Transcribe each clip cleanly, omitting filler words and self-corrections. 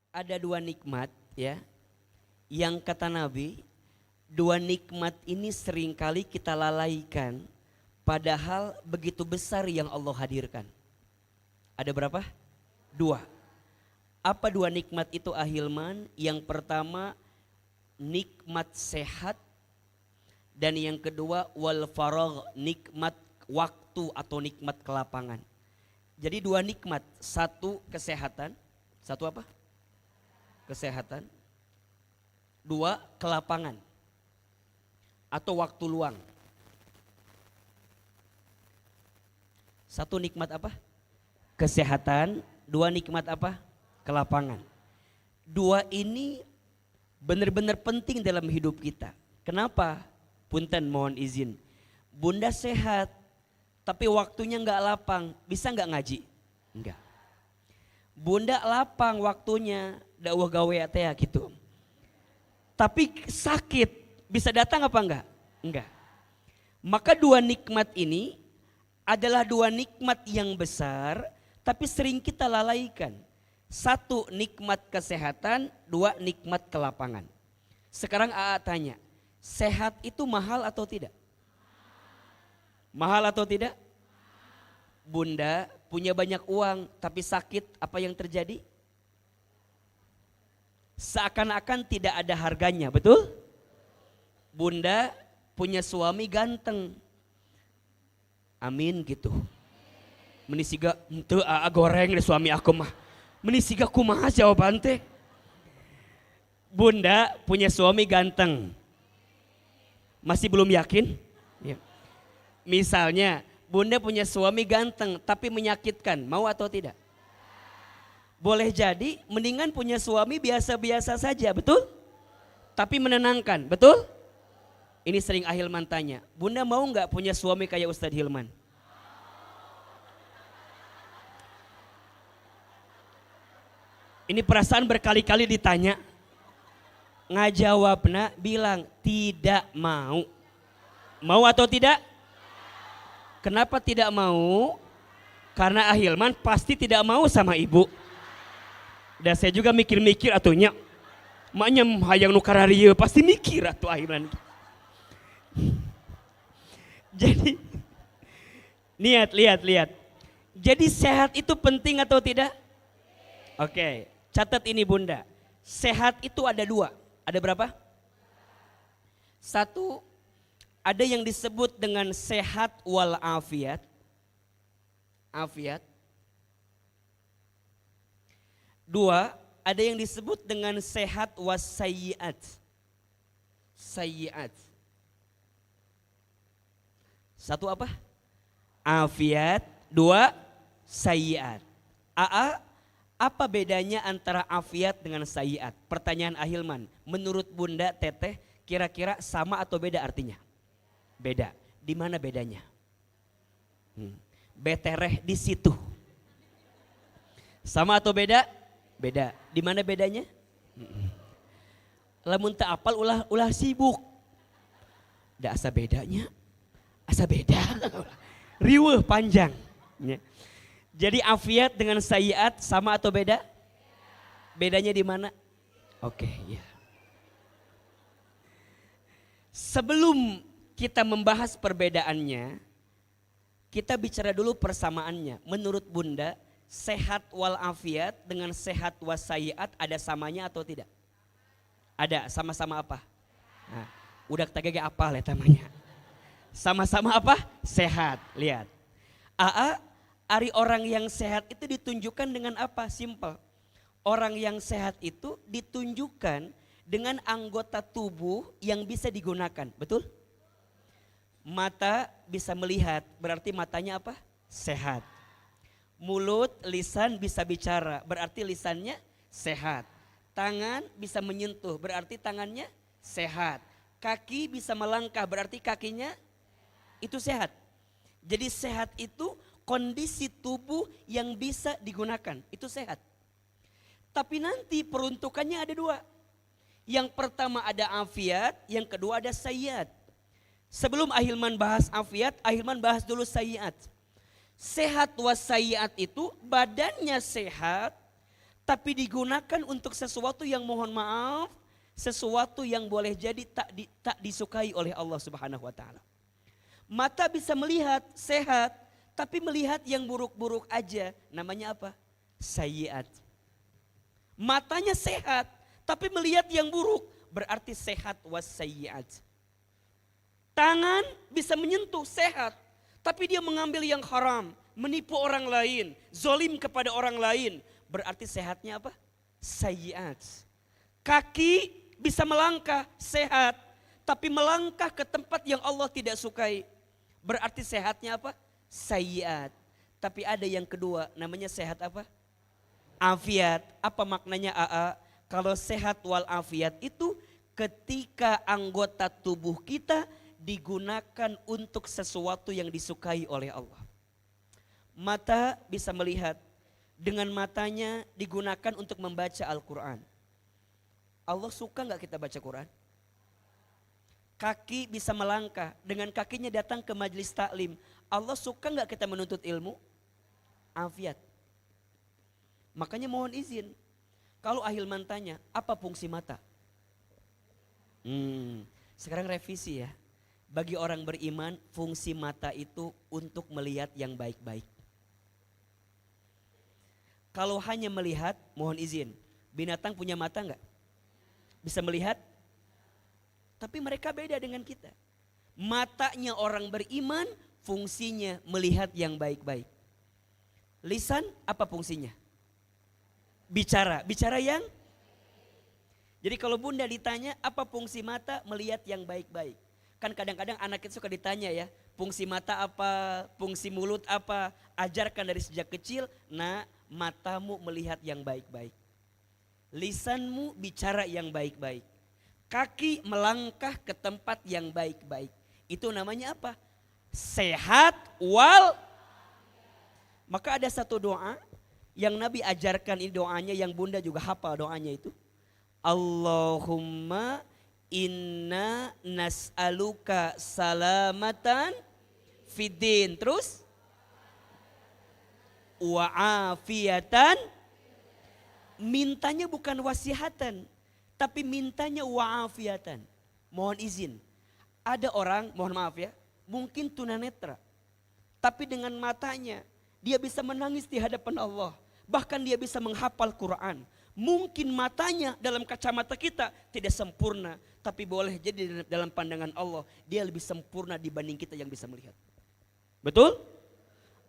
ada dua nikmat ya, yang kata Nabi, dua nikmat ini seringkali kita lalaikan, padahal begitu besar yang Allah hadirkan. Ada berapa? Dua. Apa dua nikmat itu Ahilman? Yang pertama nikmat sehat, dan yang kedua wal faragh, nikmat waktu atau nikmat kelapangan. Jadi dua nikmat, satu kesehatan, satu apa? Kesehatan. Dua kelapangan atau waktu luang. Satu nikmat apa? Kesehatan. Dua nikmat apa? Kelapangan. Dua ini benar-benar penting dalam hidup kita. Kenapa? Punten mohon izin. Bunda sehat, tapi waktunya nggak lapang, bisa nggak ngaji? Enggak. Bunda lapang waktunya, dakwah gawe teh gitu. Tapi sakit, bisa datang apa enggak? Enggak. Maka dua nikmat ini adalah dua nikmat yang besar, tapi sering kita lalaikan. Satu nikmat kesehatan, dua nikmat kelapangan. Sekarang AA tanya, sehat itu mahal atau tidak? Mahal atau tidak? Bunda punya banyak uang tapi sakit, apa yang terjadi? Seakan-akan tidak ada harganya, betul? Bunda punya suami ganteng, amin gitu. Menisiga itu goreng deh suami aku mah. Menisiga kumaha jawaban teh. Bunda punya suami ganteng, masih belum yakin? Ya. Misalnya Bunda punya suami ganteng tapi menyakitkan, mau atau tidak? Boleh jadi mendingan punya suami biasa-biasa saja, betul? Tapi menenangkan, betul? Ini sering Ahilman tanya, Bunda mau nggak punya suami kayak Ustadz Hilman? Ini perasaan berkali-kali ditanya, ngajawabna bilang tidak mau. Mau atau tidak? Kenapa tidak mau? Karena Ahilman pasti tidak mau sama ibu. Dan saya juga mikir-mikir atunya, maknya hayang nu kararieu pasti mikir atuh Ahilman. Jadi lihat. Jadi sehat itu penting atau tidak? Oke, catat ini Bunda. Sehat itu ada dua. Ada berapa? Satu, ada yang disebut dengan sehat wal afiat. Afiat. Dua, ada yang disebut dengan sehat was sayyiat. Sayyiat. Satu apa? Afiat. Dua, sayyiat. Apa bedanya antara afiat dengan sayyiat? Pertanyaan Ahilman. Menurut Bunda Teteh, kira-kira sama atau beda artinya? Beda. Di mana bedanya? Betereh di situ. Sama atau beda? Beda. Di mana bedanya? Lamun teu apal ulah sibuk. Da asa bedanya. Asa beda. Riweuh panjang. Jadi afiat dengan sayyiat sama atau beda? Bedanya di mana? Oke, ya. Sebelum kita membahas perbedaannya, kita bicara dulu persamaannya. Menurut Bunda, sehat wal afiat dengan sehat was sayyiat ada samanya atau tidak? Ada, sama-sama apa? Nah, udah tegege apa lah namanya? Sama-sama apa? Sehat. Lihat. Ari orang yang sehat itu ditunjukkan dengan apa? Simple. Orang yang sehat itu ditunjukkan dengan anggota tubuh yang bisa digunakan. Betul? Mata bisa melihat, berarti matanya apa? Sehat. Mulut, lisan bisa bicara, berarti lisannya sehat. Tangan bisa menyentuh, berarti tangannya sehat. Kaki bisa melangkah, berarti kakinya itu sehat. Jadi sehat itu kondisi tubuh yang bisa digunakan, itu sehat. Tapi nanti peruntukannya ada dua. Yang pertama ada afiat, yang kedua ada sayyiat. Sebelum Ahilman bahas afiat, Ahilman bahas dulu sayyiat. Sehat was sayyiat itu badannya sehat, tapi digunakan untuk sesuatu yang mohon maaf, sesuatu yang boleh jadi tak disukai oleh Allah Subhanahu wa taala. Mata bisa melihat sehat, tapi melihat yang buruk-buruk aja, namanya apa? Sayyiat. Matanya sehat, tapi melihat yang buruk, berarti sehat was sayyiat. Tangan bisa menyentuh sehat, tapi dia mengambil yang haram, menipu orang lain, zolim kepada orang lain, berarti sehatnya apa? Sayyiat. Kaki bisa melangkah sehat, tapi melangkah ke tempat yang Allah tidak sukai, berarti sehatnya apa? Sayyiat. Tapi ada yang kedua, namanya sehat apa? Afiat. Apa maknanya AA? Kalau sehat wal afiat itu ketika anggota tubuh kita digunakan untuk sesuatu yang disukai oleh Allah. Mata bisa melihat, dengan matanya digunakan untuk membaca Al-Quran. Allah suka gak kita baca Quran? Kaki bisa melangkah, dengan kakinya datang ke majelis taklim. Allah suka gak kita menuntut ilmu? Afiat. Makanya mohon izin, kalau Ahilman tanya, apa fungsi mata? Sekarang revisi ya. Bagi orang beriman, fungsi mata itu untuk melihat yang baik-baik. Kalau hanya melihat, mohon izin, binatang punya mata enggak? Bisa melihat? Tapi mereka beda dengan kita. Matanya orang beriman, fungsinya melihat yang baik-baik. Lisan, apa fungsinya? Bicara, bicara yang. Jadi kalau bunda ditanya, apa fungsi mata? Melihat yang baik-baik. Kan kadang-kadang anak itu suka ditanya ya, fungsi mata apa, fungsi mulut apa, ajarkan dari sejak kecil. Nah, matamu melihat yang baik-baik, lisanmu bicara yang baik-baik, kaki melangkah ke tempat yang baik-baik. Itu namanya apa? Sehat wal. Maka ada satu doa yang Nabi ajarkan, ini doanya yang bunda juga hafal doanya itu. Allahumma inna nas'aluka salamatan fiddin, terus wa afiatan. Mintanya bukan wasihatan, tapi mintanya wa afiatan. Mohon izin, ada orang, mohon maaf ya, mungkin tunanetra, tapi dengan matanya dia bisa menangis di hadapan Allah, bahkan dia bisa menghafal Quran. Mungkin matanya dalam kacamata kita tidak sempurna, tapi boleh jadi dalam pandangan Allah dia lebih sempurna dibanding kita yang bisa melihat. Betul?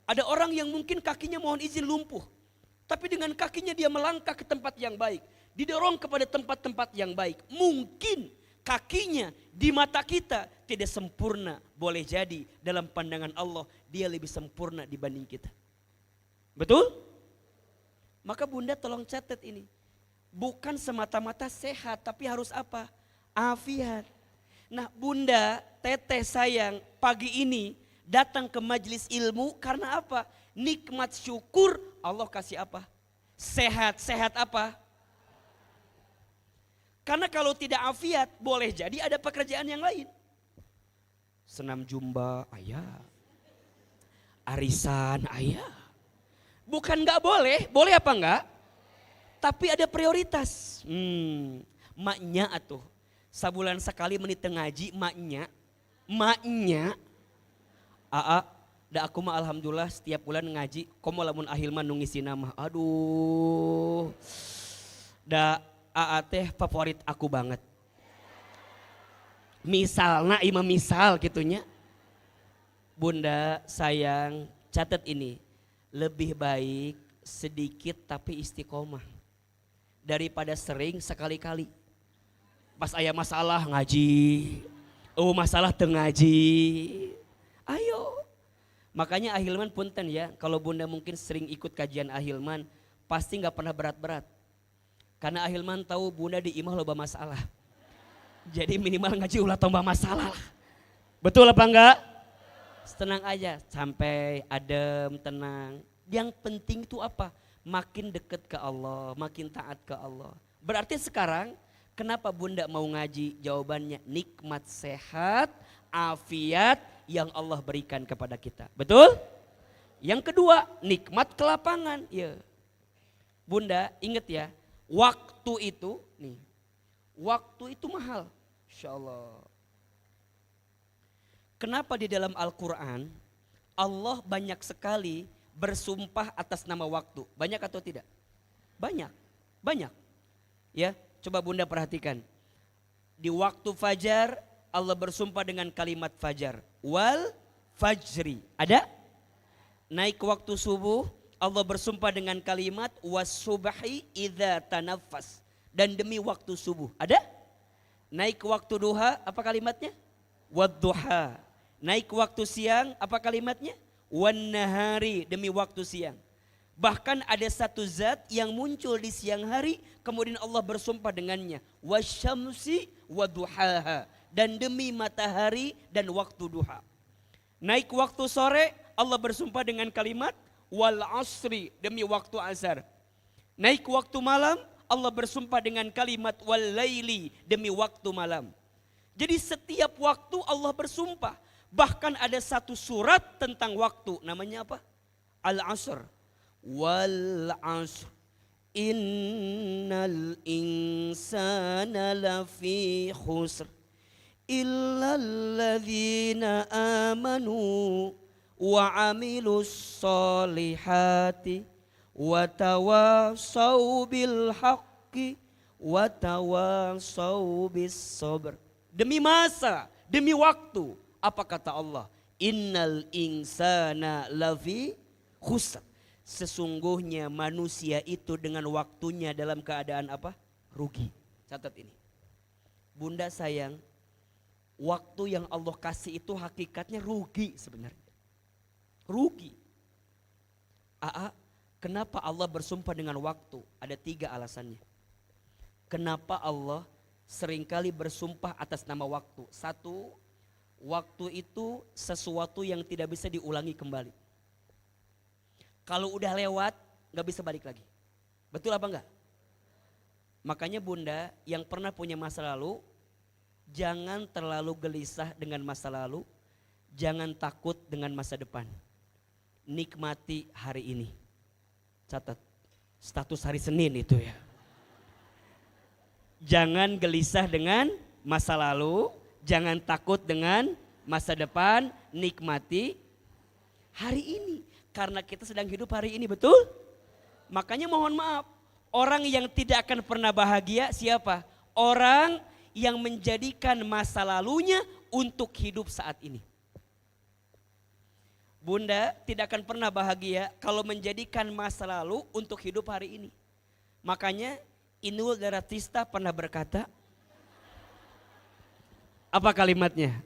Ada orang yang mungkin kakinya mohon izin lumpuh, tapi dengan kakinya dia melangkah ke tempat yang baik, didorong kepada tempat-tempat yang baik. Mungkin kakinya di mata kita tidak sempurna, boleh jadi dalam pandangan Allah dia lebih sempurna dibanding kita. Betul? Maka bunda tolong catat ini. Bukan semata-mata sehat, tapi harus apa? Afiat. Nah bunda, teteh sayang, pagi ini datang ke majelis ilmu karena apa? Nikmat syukur Allah kasih apa? Sehat. Sehat apa? Karena kalau tidak afiat, boleh jadi ada pekerjaan yang lain. Senam jumba, ayah. Arisan, ayah. Bukan gak boleh, boleh apa enggak? Tapi ada prioritas. Maknya atuh. Sabulan sekali menit ngaji, maknya. Da aku mah alhamdulillah setiap bulan ngaji. Komo lamun Ahilman nungisi nama. Aduh. Da teh favorit aku banget. Misalna imam misal gitunya. Bunda sayang, catat ini. Lebih baik sedikit tapi istiqomah daripada sering sekali-kali. Pas aya masalah ngaji, masalah teu ngaji. Ayo. Makanya Ahilman punten ya, kalau bunda mungkin sering ikut kajian Ahilman, pasti gak pernah berat-berat. Karena Ahilman tahu bunda di imah loba masalah. Jadi minimal ngaji ulah tambah masalah lah. Betul apa enggak? Tenang aja, sampai adem, tenang. Yang penting itu apa? Makin dekat ke Allah, makin taat ke Allah. Berarti sekarang kenapa bunda mau ngaji? Jawabannya nikmat sehat, afiat yang Allah berikan kepada kita. Betul? Yang kedua, nikmat kelapangan. Ya. Bunda ingat ya, waktu itu nih, waktu itu mahal. Insya Allah. Kenapa di dalam Al-Quran Allah banyak sekali bersumpah atas nama waktu? Banyak atau tidak? Banyak, banyak. Ya, coba Bunda perhatikan. Di waktu fajar Allah bersumpah dengan kalimat fajar. Wal fajri. Ada? Naik ke waktu subuh Allah bersumpah dengan kalimat was-subhi idza tanaffas, dan demi waktu subuh. Ada? Naik ke waktu duha apa kalimatnya? Wadduha. Naik ke waktu siang apa kalimatnya? Wan-nahari, demi waktu siang. Bahkan ada satu zat yang muncul di siang hari kemudian Allah bersumpah dengannya, wasyamsi waduhaha, dan demi matahari dan waktu duha. Naik ke waktu sore Allah bersumpah dengan kalimat wal asri, demi waktu asar. Naik ke waktu malam Allah bersumpah dengan kalimat wal laili, demi waktu malam. Jadi setiap waktu Allah bersumpah. Bahkan ada satu surat tentang waktu, namanya apa? Al-Asr. Wal asr innal insana lafi khusr illalladzina amanu wa amilus solihati wa tawassaw bil haqqi wa tawassaw bis sabr. Demi masa, demi waktu, apa kata Allah? Innal insana lafi khusr. Sesungguhnya manusia itu dengan waktunya dalam keadaan apa? Rugi. Catat ini. Bunda sayang, waktu yang Allah kasih itu hakikatnya rugi sebenarnya. Rugi. Kenapa Allah bersumpah dengan waktu? Ada 3 alasannya. Kenapa Allah seringkali bersumpah atas nama waktu? 1, waktu itu sesuatu yang tidak bisa diulangi kembali. Kalau udah lewat gak bisa balik lagi. Betul apa enggak? Makanya Bunda yang pernah punya masa lalu, jangan terlalu gelisah dengan masa lalu, jangan takut dengan masa depan. Nikmati hari ini. Catat, status hari Senin itu ya. Jangan gelisah dengan masa lalu, jangan takut dengan masa depan, nikmati hari ini. Karena kita sedang hidup hari ini, betul? Makanya mohon maaf, orang yang tidak akan pernah bahagia siapa? Orang yang menjadikan masa lalunya untuk hidup saat ini. Bunda tidak akan pernah bahagia kalau menjadikan masa lalu untuk hidup hari ini. Makanya Inul Daratista pernah berkata, apa kalimatnya?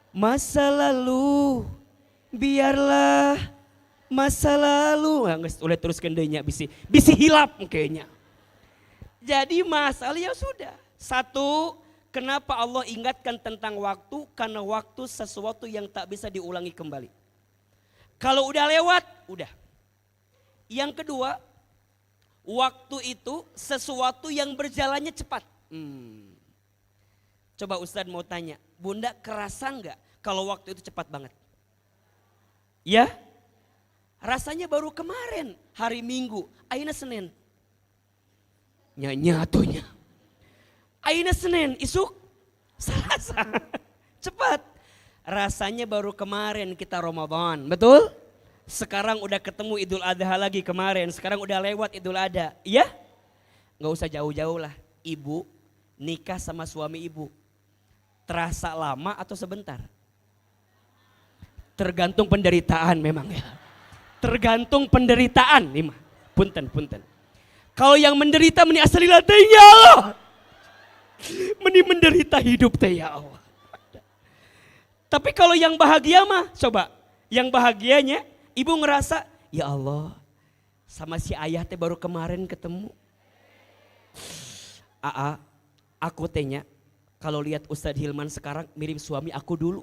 Masa lalu biarlah masa lalu. Udah teruskan dehnya bisi hilap kayaknya. Jadi masalah ya sudah. 1, kenapa Allah ingatkan tentang waktu? Karena waktu sesuatu yang tak bisa diulangi kembali. Kalau udah lewat, udah. Yang kedua, waktu itu sesuatu yang berjalannya cepat. Coba Ustadz mau tanya, Bunda kerasa enggak kalau waktu itu cepat banget? Ya? Rasanya baru kemarin, hari Minggu, ayeuna Senin. Nyatunya. Ayeuna Senin, isuk Selasa. Cepat. Rasanya baru kemarin kita Ramadan, betul? Sekarang udah ketemu Idul Adha lagi kemarin, sekarang udah lewat Idul Adha. Iya? Gak usah jauh-jauh lah. Ibu nikah sama suami ibu, terasa lama atau sebentar? Tergantung penderitaan memang ya. Tergantung penderitaan nih mah. Punten. Kalau yang menderita meni asalilah teh ya Allah. Meni menderita hidup teh ya Allah. Tapi kalau yang bahagia mah coba, yang bahagianya ibu ngerasa ya Allah sama si ayah teh baru kemarin ketemu. Aku tehnya kalau lihat Ustadz Hilman sekarang mirip suami aku dulu.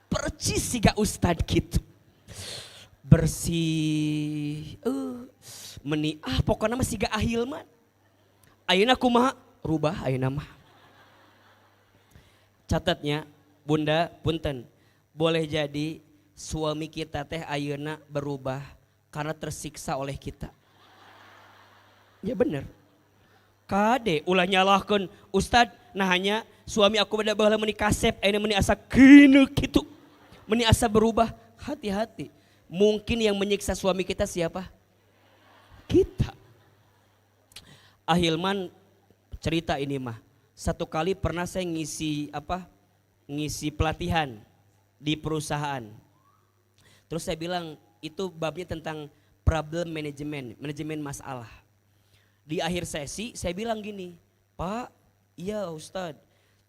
Percis siga Ustadz gitu. Bersih, pokoknya mah siga Ahilman. Ayeuna kumaha rubah ayeuna mah. Catatnya Bunda punten, boleh jadi suami kita teh ayeuna berubah karena tersiksa oleh kita. Ya bener. Kade ulah nyalahkan Ustad, nah hanya suami aku pada bahala meni kasep, ayeuna meni asa kene kitu. Meni asa berubah, hati-hati. Mungkin yang menyiksa suami kita siapa? Kita. Ahilman cerita ini mah. Satu kali pernah saya ngisi pelatihan di perusahaan. Terus saya bilang itu babnya tentang problem management, manajemen masalah. Di akhir sesi saya bilang gini, Pak, iya Ustadz,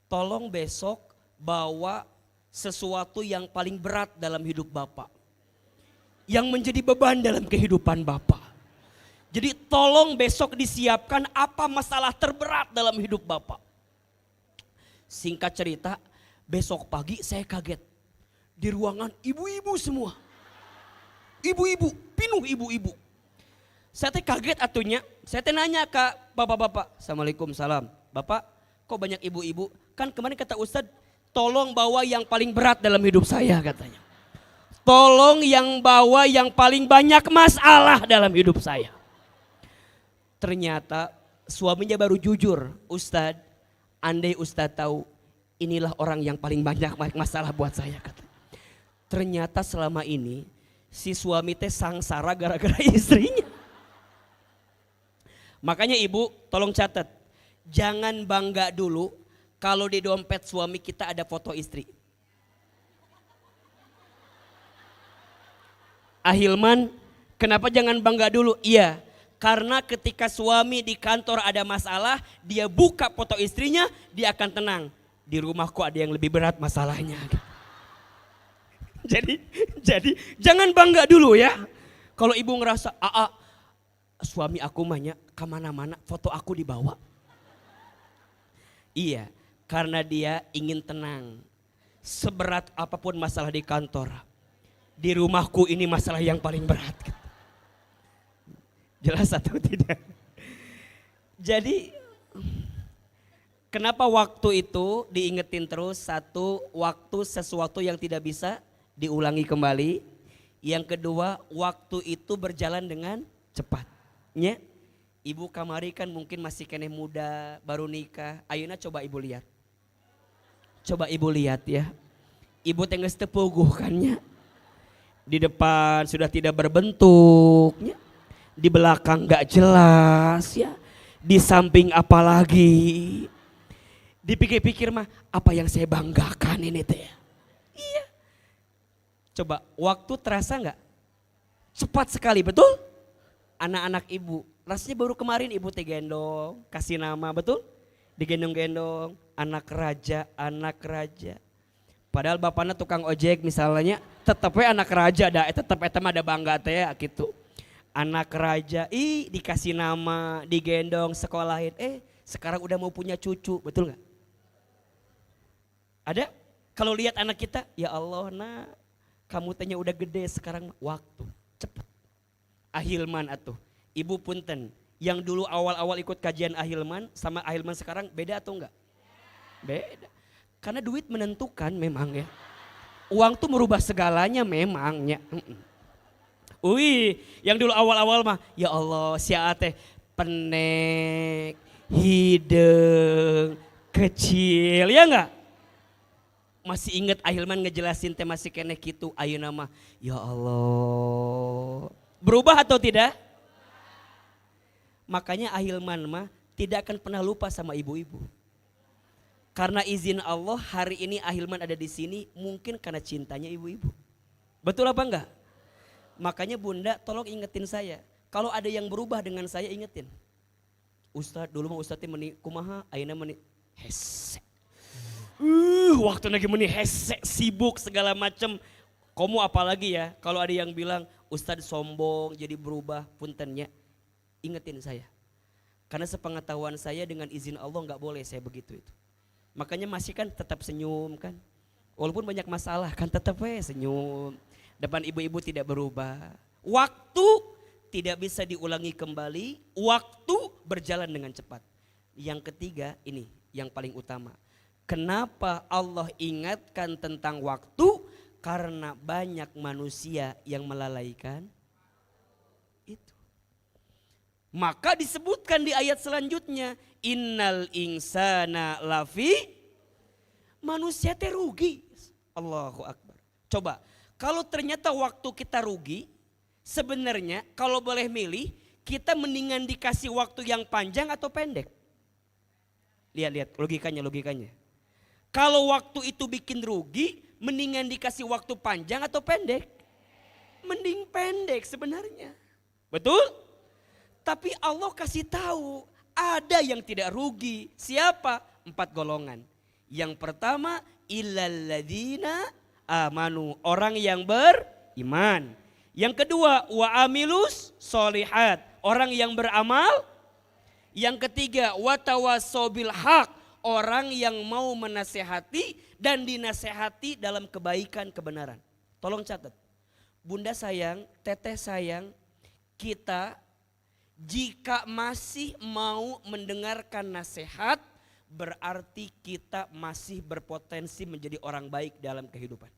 tolong besok bawa sesuatu yang paling berat dalam hidup Bapak. Yang menjadi beban dalam kehidupan Bapak. Jadi tolong besok disiapkan apa masalah terberat dalam hidup Bapak. Singkat cerita, besok pagi saya kaget. Di ruangan ibu-ibu semua. Ibu-ibu, penuh ibu-ibu. Saya teh kaget atunya, saya teh nanya ke bapak-bapak, Assalamualaikum, salam. Bapak, kok banyak ibu-ibu? Kan kemarin kata Ustadz, tolong bawa yang paling berat dalam hidup saya katanya. Tolong yang bawa yang paling banyak masalah dalam hidup saya. Ternyata suaminya baru jujur, Ustadz, andai Ustadz tahu inilah orang yang paling banyak masalah buat saya katanya. Ternyata selama ini si suami teh sangsara gara-gara istrinya. Makanya ibu tolong catat, jangan bangga dulu kalau di dompet suami kita ada foto istri. Ahilman, kenapa jangan bangga dulu? Iya, karena ketika suami di kantor ada masalah, dia buka foto istrinya, dia akan tenang. Di rumahku ada yang lebih berat masalahnya. Jadi jangan bangga dulu ya. Kalau ibu ngerasa, suami aku mahnya kemana-mana foto aku dibawa. Iya, karena dia ingin tenang. Seberat apapun masalah di kantor, di rumahku ini masalah yang paling berat. Jelas atau tidak? Jadi kenapa waktu itu diingetin terus? Satu, waktu sesuatu yang tidak bisa diulangi kembali. Yang kedua, waktu itu berjalan dengan cepat. Nya, ibu kamari kan mungkin masih kene muda, baru nikah. Ayeuna coba ibu lihat. Coba ibu lihat ya. Ibu tenggeus teu puguhkannya. Di depan sudah tidak berbentuknya. Di belakang gak jelas ya. Di samping apalagi. Dipikir-pikir mah apa yang saya banggakan ini teh. Iya. Coba waktu terasa gak? Cepat sekali, betul? Anak-anak ibu, rasanya baru kemarin ibu teh gendong, kasih nama, betul? Digendong-gendong, anak raja. Padahal bapaknya tukang ojek misalnya, tetep we anak raja dah, tetep eta mah ada bangga teh gitu. Anak raja, dikasih nama, digendong, sekolahin, sekarang udah mau punya cucu, betul gak? Ada? Kalau lihat anak kita, ya Allah nak, kamu tanya udah gede sekarang waktu, cepet. Ahilman atuh, ibu punten, yang dulu awal-awal ikut kajian Ahilman sama Ahilman sekarang beda atau enggak? Beda, karena duit menentukan memang ya. Uang tuh merubah segalanya memangnya. Yang dulu awal-awal mah, ya Allah si teh penek, hidung, kecil, ya enggak? Masih inget Ahilman ngejelasin teh masih kene gitu, ayeuna mah, ya Allah. Berubah atau tidak? Makanya Ahilman mah tidak akan pernah lupa sama ibu-ibu. Karena izin Allah hari ini Ahilman ada di sini mungkin karena cintanya ibu-ibu. Betul apa enggak? Makanya bunda tolong ingetin saya. Kalau ada yang berubah dengan saya ingetin. Ustadz dulu mah Ustadz meni kumaha, ayeuna meni hese. Waktu lagi meni hese, sibuk segala macam. Kamu apalagi ya kalau ada yang bilang Ustadz sombong jadi berubah, puntennya ingetin saya. Karena sepengetahuan saya dengan izin Allah gak boleh saya begitu itu. Makanya masih kan tetap senyum kan. Walaupun banyak masalah kan tetap senyum. Depan ibu-ibu tidak berubah. Waktu tidak bisa diulangi kembali, waktu berjalan dengan cepat. Yang ketiga ini yang paling utama. Kenapa Allah ingatkan tentang waktu? Karena banyak manusia yang melalaikan itu. Maka disebutkan di ayat selanjutnya, innal insana lafi, manusia teh rugi. Allahu Akbar. Coba, kalau ternyata waktu kita rugi, sebenarnya kalau boleh milih, kita mendingan dikasih waktu yang panjang atau pendek? Lihat logikanya. Kalau waktu itu bikin rugi, mendingan dikasih waktu panjang atau pendek? Mending pendek sebenarnya. Betul? Tapi Allah kasih tahu ada yang tidak rugi. Siapa? 4 golongan. Yang pertama, illalladzina amanu, orang yang beriman. Yang kedua, wa amilus solihat, orang yang beramal. Yang ketiga, wa tawassaw bil haq, orang yang mau menasehati dan dinasehati dalam kebaikan kebenaran. Tolong catat. Bunda sayang, teteh sayang, kita jika masih mau mendengarkan nasihat, berarti kita masih berpotensi menjadi orang baik dalam kehidupan.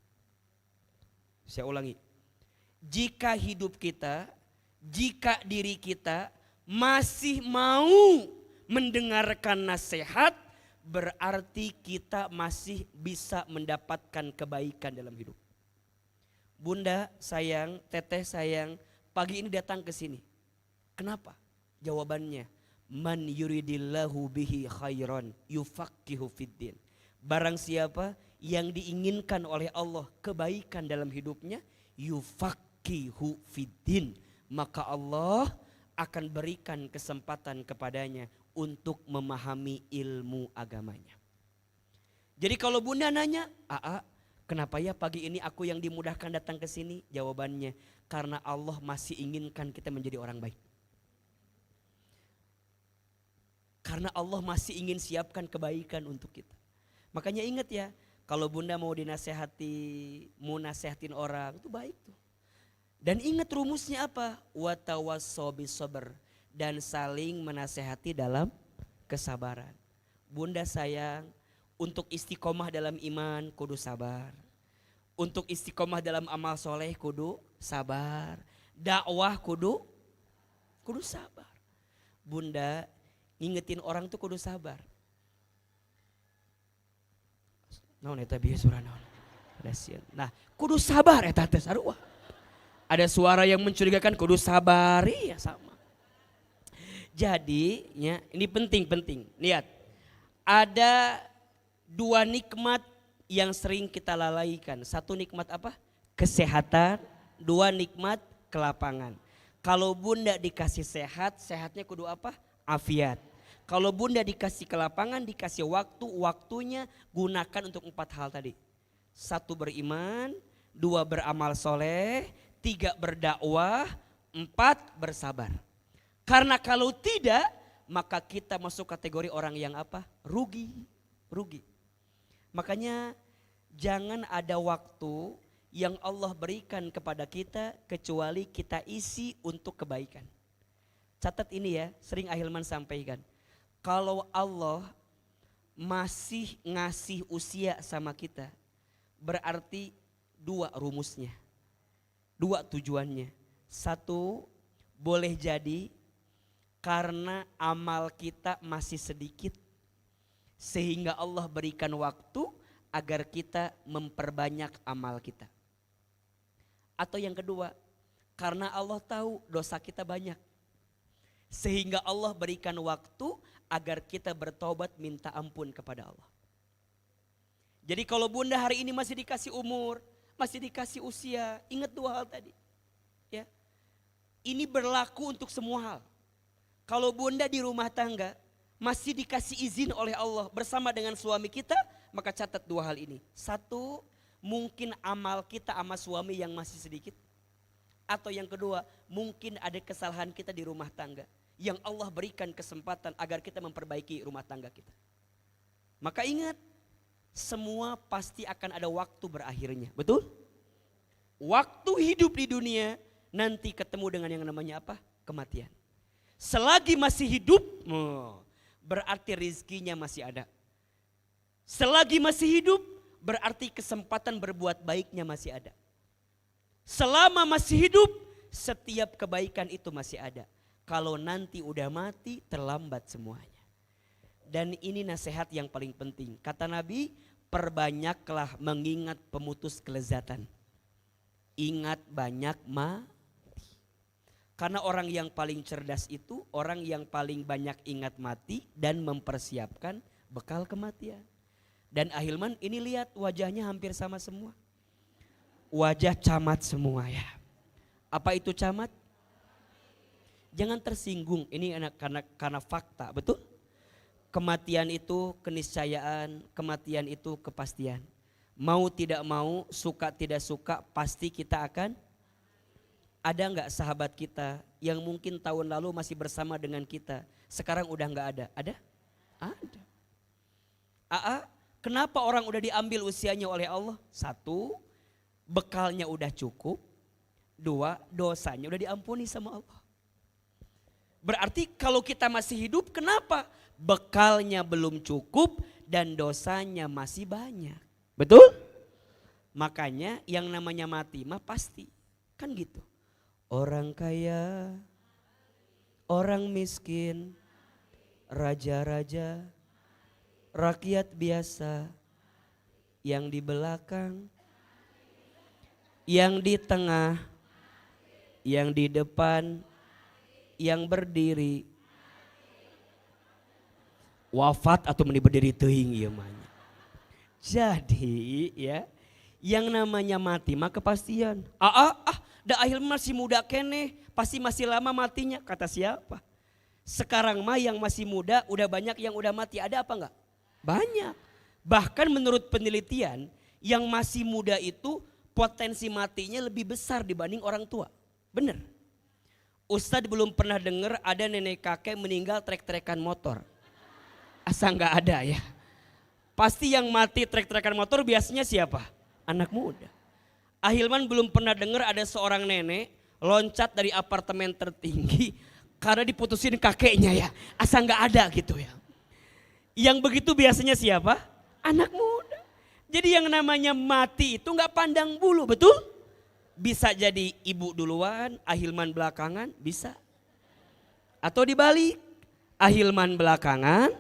Saya ulangi. Jika hidup kita, jika diri kita masih mau mendengarkan nasihat, berarti kita masih bisa mendapatkan kebaikan dalam hidup. Bunda sayang, teteh sayang, pagi ini datang ke sini. Kenapa? Jawabannya, man yuridillahu bihi khairan yufaqihu fiddin. Barang siapa yang diinginkan oleh Allah kebaikan dalam hidupnya, yufaqihu fiddin, maka Allah akan berikan kesempatan kepadanya untuk memahami ilmu agamanya. Jadi kalau Bunda nanya, kenapa ya pagi ini aku yang dimudahkan datang ke sini? Jawabannya, karena Allah masih inginkan kita menjadi orang baik. Karena Allah masih ingin siapkan kebaikan untuk kita. Makanya ingat ya, kalau Bunda mau dinasehati, mau nasehatin orang, itu baik tuh. Dan ingat rumusnya apa? Wa tawassaw bis sabr, dan saling menasehati dalam kesabaran. Bunda sayang, untuk istiqomah dalam iman kudu sabar. Untuk istiqomah dalam amal soleh kudu sabar. Dakwah kudu sabar. Bunda ngingetin orang tuh kudu sabar. Naon eta bieu surah naon. Nah, kudu sabar eta teh sarua. Ada suara yang mencurigakan, kudu sabar. Iya sama. Jadi, ya, ini penting. Lihat. Ada 2 nikmat yang sering kita lalaikan. 1 nikmat apa? Kesehatan. 2 nikmat kelapangan. Kalau Bunda dikasih sehat, sehatnya kudu apa? Afiat. Kalau Bunda dikasih kelapangan, dikasih waktunya gunakan untuk 4 hal tadi. 1 beriman, 2 beramal soleh, 3 berdakwah, 4 bersabar. Karena kalau tidak, maka kita masuk kategori orang yang apa? Rugi. Makanya jangan ada waktu yang Allah berikan kepada kita kecuali kita isi untuk kebaikan. Catat ini ya, sering Ahilman sampaikan. Kalau Allah masih ngasih usia sama kita, berarti 2 rumusnya. 2 tujuannya. 1, boleh jadi karena amal kita masih sedikit, sehingga Allah berikan waktu agar kita memperbanyak amal kita. Atau yang kedua, karena Allah tahu dosa kita banyak, sehingga Allah berikan waktu agar kita bertobat minta ampun kepada Allah. Jadi kalau Bunda hari ini masih dikasih umur, masih dikasih usia, ingat 2 hal tadi. Ya. Ini berlaku untuk semua hal. Kalau Bunda di rumah tangga masih dikasih izin oleh Allah bersama dengan suami kita, maka catat 2 hal ini. 1, mungkin amal kita sama suami yang masih sedikit. Atau yang kedua, mungkin ada kesalahan kita di rumah tangga yang Allah berikan kesempatan agar kita memperbaiki rumah tangga kita. Maka ingat, semua pasti akan ada waktu berakhirnya. Betul? Waktu hidup di dunia nanti ketemu dengan yang namanya apa? Kematian. Selagi masih hidup, berarti rizkinya masih ada. Selagi masih hidup, berarti kesempatan berbuat baiknya masih ada. Selama masih hidup, setiap kebaikan itu masih ada. Kalau nanti udah mati terlambat semuanya. Dan ini nasihat yang paling penting. Kata Nabi, perbanyaklah mengingat pemutus kelezatan. Ingat banyak mati. Karena orang yang paling cerdas itu orang yang paling banyak ingat mati dan mempersiapkan bekal kematian. Dan Ahilman ini lihat wajahnya hampir sama semua. Wajah camat semua ya. Apa itu camat? Jangan tersinggung, ini karena fakta, betul? Kematian itu keniscayaan, kematian itu kepastian. Mau tidak mau, suka tidak suka, pasti kita akan. Ada nggak sahabat kita yang mungkin tahun lalu masih bersama dengan kita, sekarang udah nggak ada? Ada? Ada. Kenapa orang udah diambil usianya oleh Allah? 1, bekalnya udah cukup. 2, dosanya udah diampuni sama Allah. Berarti kalau kita masih hidup, kenapa? Bekalnya belum cukup dan dosanya masih banyak. Betul? Makanya yang namanya mati mah pasti. Kan gitu. Orang kaya, orang miskin, raja-raja, rakyat biasa, yang di belakang, yang di tengah, yang di depan, yang berdiri wafat atau meni berdiri teuing ieu mah. Jadi ya yang namanya mati mah kepastian. Da akhir masih muda keneh, pasti masih lama matinya. Kata siapa? Sekarang mah yang masih muda udah banyak yang udah mati. Ada apa enggak? Banyak. Bahkan menurut penelitian yang masih muda itu potensi matinya lebih besar dibanding orang tua. Bener. Ustadz belum pernah dengar ada nenek kakek meninggal trek-trekan motor. Asa nggak ada ya. Pasti yang mati trek-trekan motor biasanya siapa? Anak muda. Ahilman belum pernah dengar ada seorang nenek loncat dari apartemen tertinggi karena diputusin kakeknya ya. Asa nggak ada gitu ya. Yang begitu biasanya siapa? Anak muda. Jadi yang namanya mati itu nggak pandang bulu, betul? Bisa jadi ibu duluan, Ahilman belakangan, bisa. Atau dibalik, Ahilman belakangan,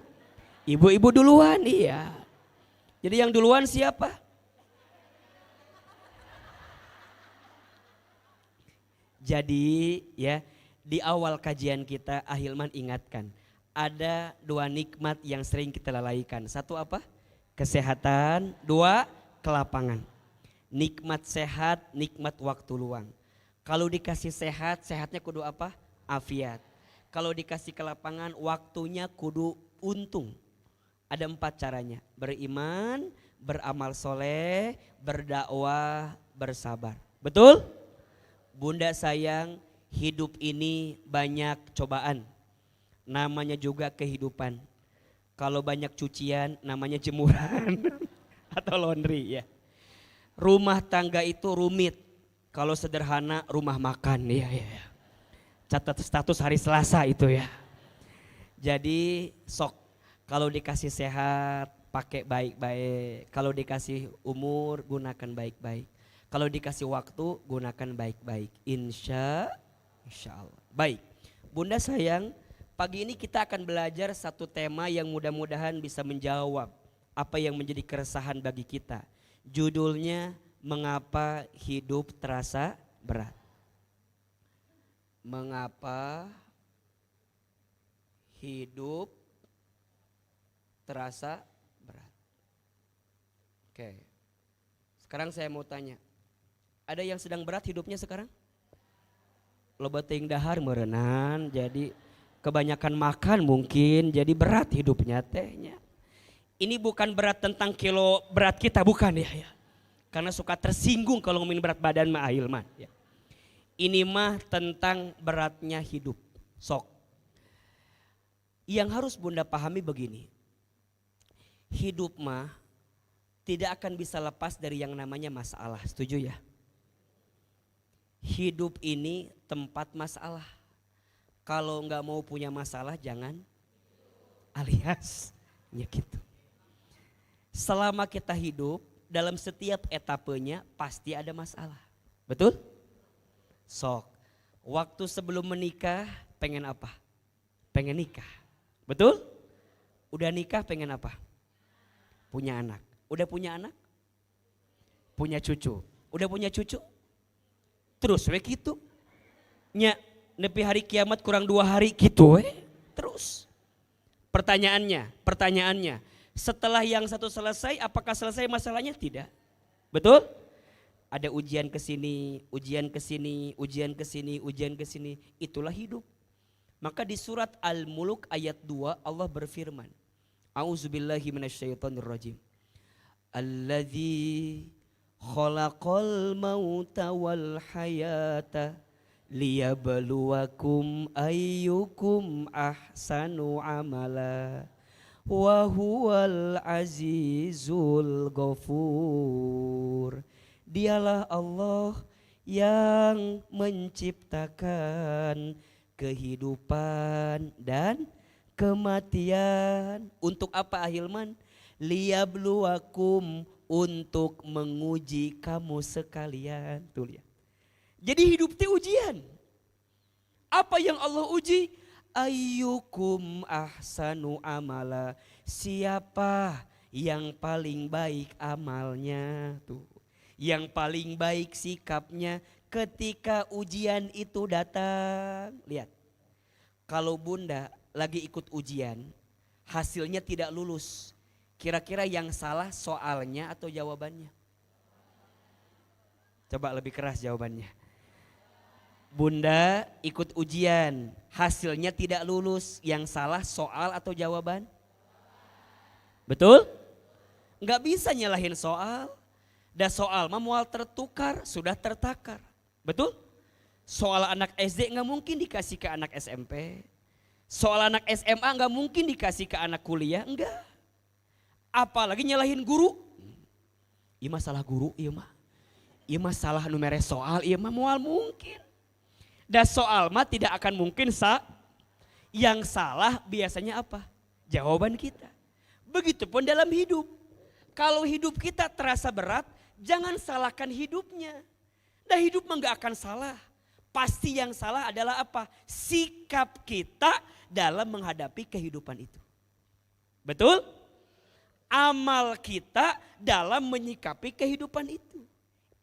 ibu-ibu duluan, iya. Jadi yang duluan siapa? Jadi ya di awal kajian kita Ahilman ingatkan, ada 2 nikmat yang sering kita lalaikan. 1 apa? Kesehatan, 2 kelapangan. Nikmat sehat, nikmat waktu luang. Kalau dikasih sehat, sehatnya kudu apa? Afiat. Kalau dikasih kelapangan, waktunya kudu untung. Ada 4 caranya. Beriman, beramal soleh, berdakwah, bersabar. Betul? Bunda sayang, hidup ini banyak cobaan. Namanya juga kehidupan. Kalau banyak cucian, namanya jemuran atau laundry ya. Rumah tangga itu rumit. Kalau sederhana rumah makan ya. Catat status hari Selasa itu ya. Jadi sok kalau dikasih sehat pakai baik-baik. Kalau dikasih umur gunakan baik-baik. Kalau dikasih waktu gunakan baik-baik. Insya Allah. Baik. Bunda sayang, pagi ini kita akan belajar satu tema yang mudah-mudahan bisa menjawab apa yang menjadi keresahan bagi kita. Judulnya, mengapa hidup terasa berat? Mengapa hidup terasa berat? Oke. Sekarang saya mau tanya. Ada yang sedang berat hidupnya sekarang? Loba teuing dahar meureunnan, jadi kebanyakan makan mungkin jadi berat hidupnya tehnya. Ini bukan berat tentang kilo berat kita, bukan ya. Karena suka tersinggung kalau ngomongin berat badan mah Ahilman. Ya. Ini mah tentang beratnya hidup. Sok. Yang harus Bunda pahami begini. Hidup mah tidak akan bisa lepas dari yang namanya masalah. Setuju ya? Hidup ini tempat masalah. Kalau nggak mau punya masalah jangan alias ya gitu. Selama kita hidup, dalam setiap etapenya pasti ada masalah. Betul? Sok, waktu sebelum menikah pengen apa? Pengen nikah. Betul? Udah nikah pengen apa? Punya anak. Udah punya anak? Punya cucu. Udah punya cucu? Terus we gitu. Nya nepi hari kiamat kurang 2 hari gitu we. Terus. Pertanyaannya, setelah yang satu selesai, apakah selesai masalahnya? Tidak. Betul? Ada ujian ke sini, ujian ke sini, ujian ke sini, ujian ke sini. Itulah hidup. Maka di surat Al-Mulk ayat 2 Allah berfirman, A'udzubillahi minasyaitonirrajim. Alladzi khalaqal mauta wal hayata liyabluwakum ayyukum ahsanu amala wa huwal azizul ghafur. Dialah Allah yang menciptakan kehidupan dan kematian. Untuk apa Ahilman? Liyabluwakum, untuk menguji kamu sekalian. Tuh lihat. Jadi hidup itu ujian. Apa yang Allah uji? Ayyukum ahsanu amala. Siapa yang paling baik amalnya? Tuh. Yang paling baik sikapnya ketika ujian itu datang. Lihat. Kalau bunda lagi ikut ujian, hasilnya tidak lulus. Kira-kira yang salah soalnya atau jawabannya? Coba lebih keras jawabannya. Bunda ikut ujian, hasilnya tidak lulus, yang salah soal atau jawaban? Betul? Nggak bisa nyalahin soal. Dah soal mah mual tertukar, sudah tertakar. Betul? Soal anak SD nggak mungkin dikasih ke anak SMP. Soal anak SMA nggak mungkin dikasih ke anak kuliah, enggak. Apalagi nyalahin guru. Iya masalah guru, iya mah. Iya masalah numeres soal, iya mah mual mungkin. Dan soal mah tidak akan mungkin yang salah biasanya apa? Jawaban kita. Begitupun dalam hidup. Kalau hidup kita terasa berat, jangan salahkan hidupnya. Nah hidup mah gak akan salah. Pasti yang salah adalah apa? Sikap kita dalam menghadapi kehidupan itu. Betul? Amal kita dalam menyikapi kehidupan itu.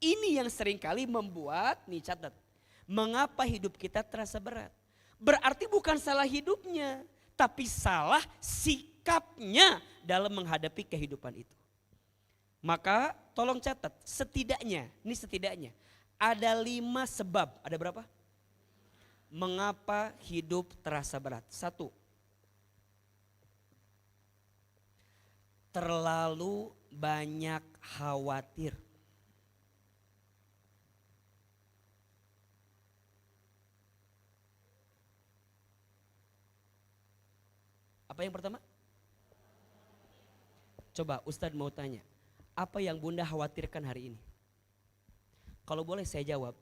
Ini yang seringkali membuat, nih catat. Mengapa hidup kita terasa berat? Berarti bukan salah hidupnya, tapi salah sikapnya dalam menghadapi kehidupan itu. Maka tolong catat, setidaknya ada 5 sebab. Ada berapa? Mengapa hidup terasa berat? 1. Terlalu banyak khawatir. Apa yang pertama? Coba Ustadz mau tanya, apa yang Bunda khawatirkan hari ini? Kalau boleh saya jawab,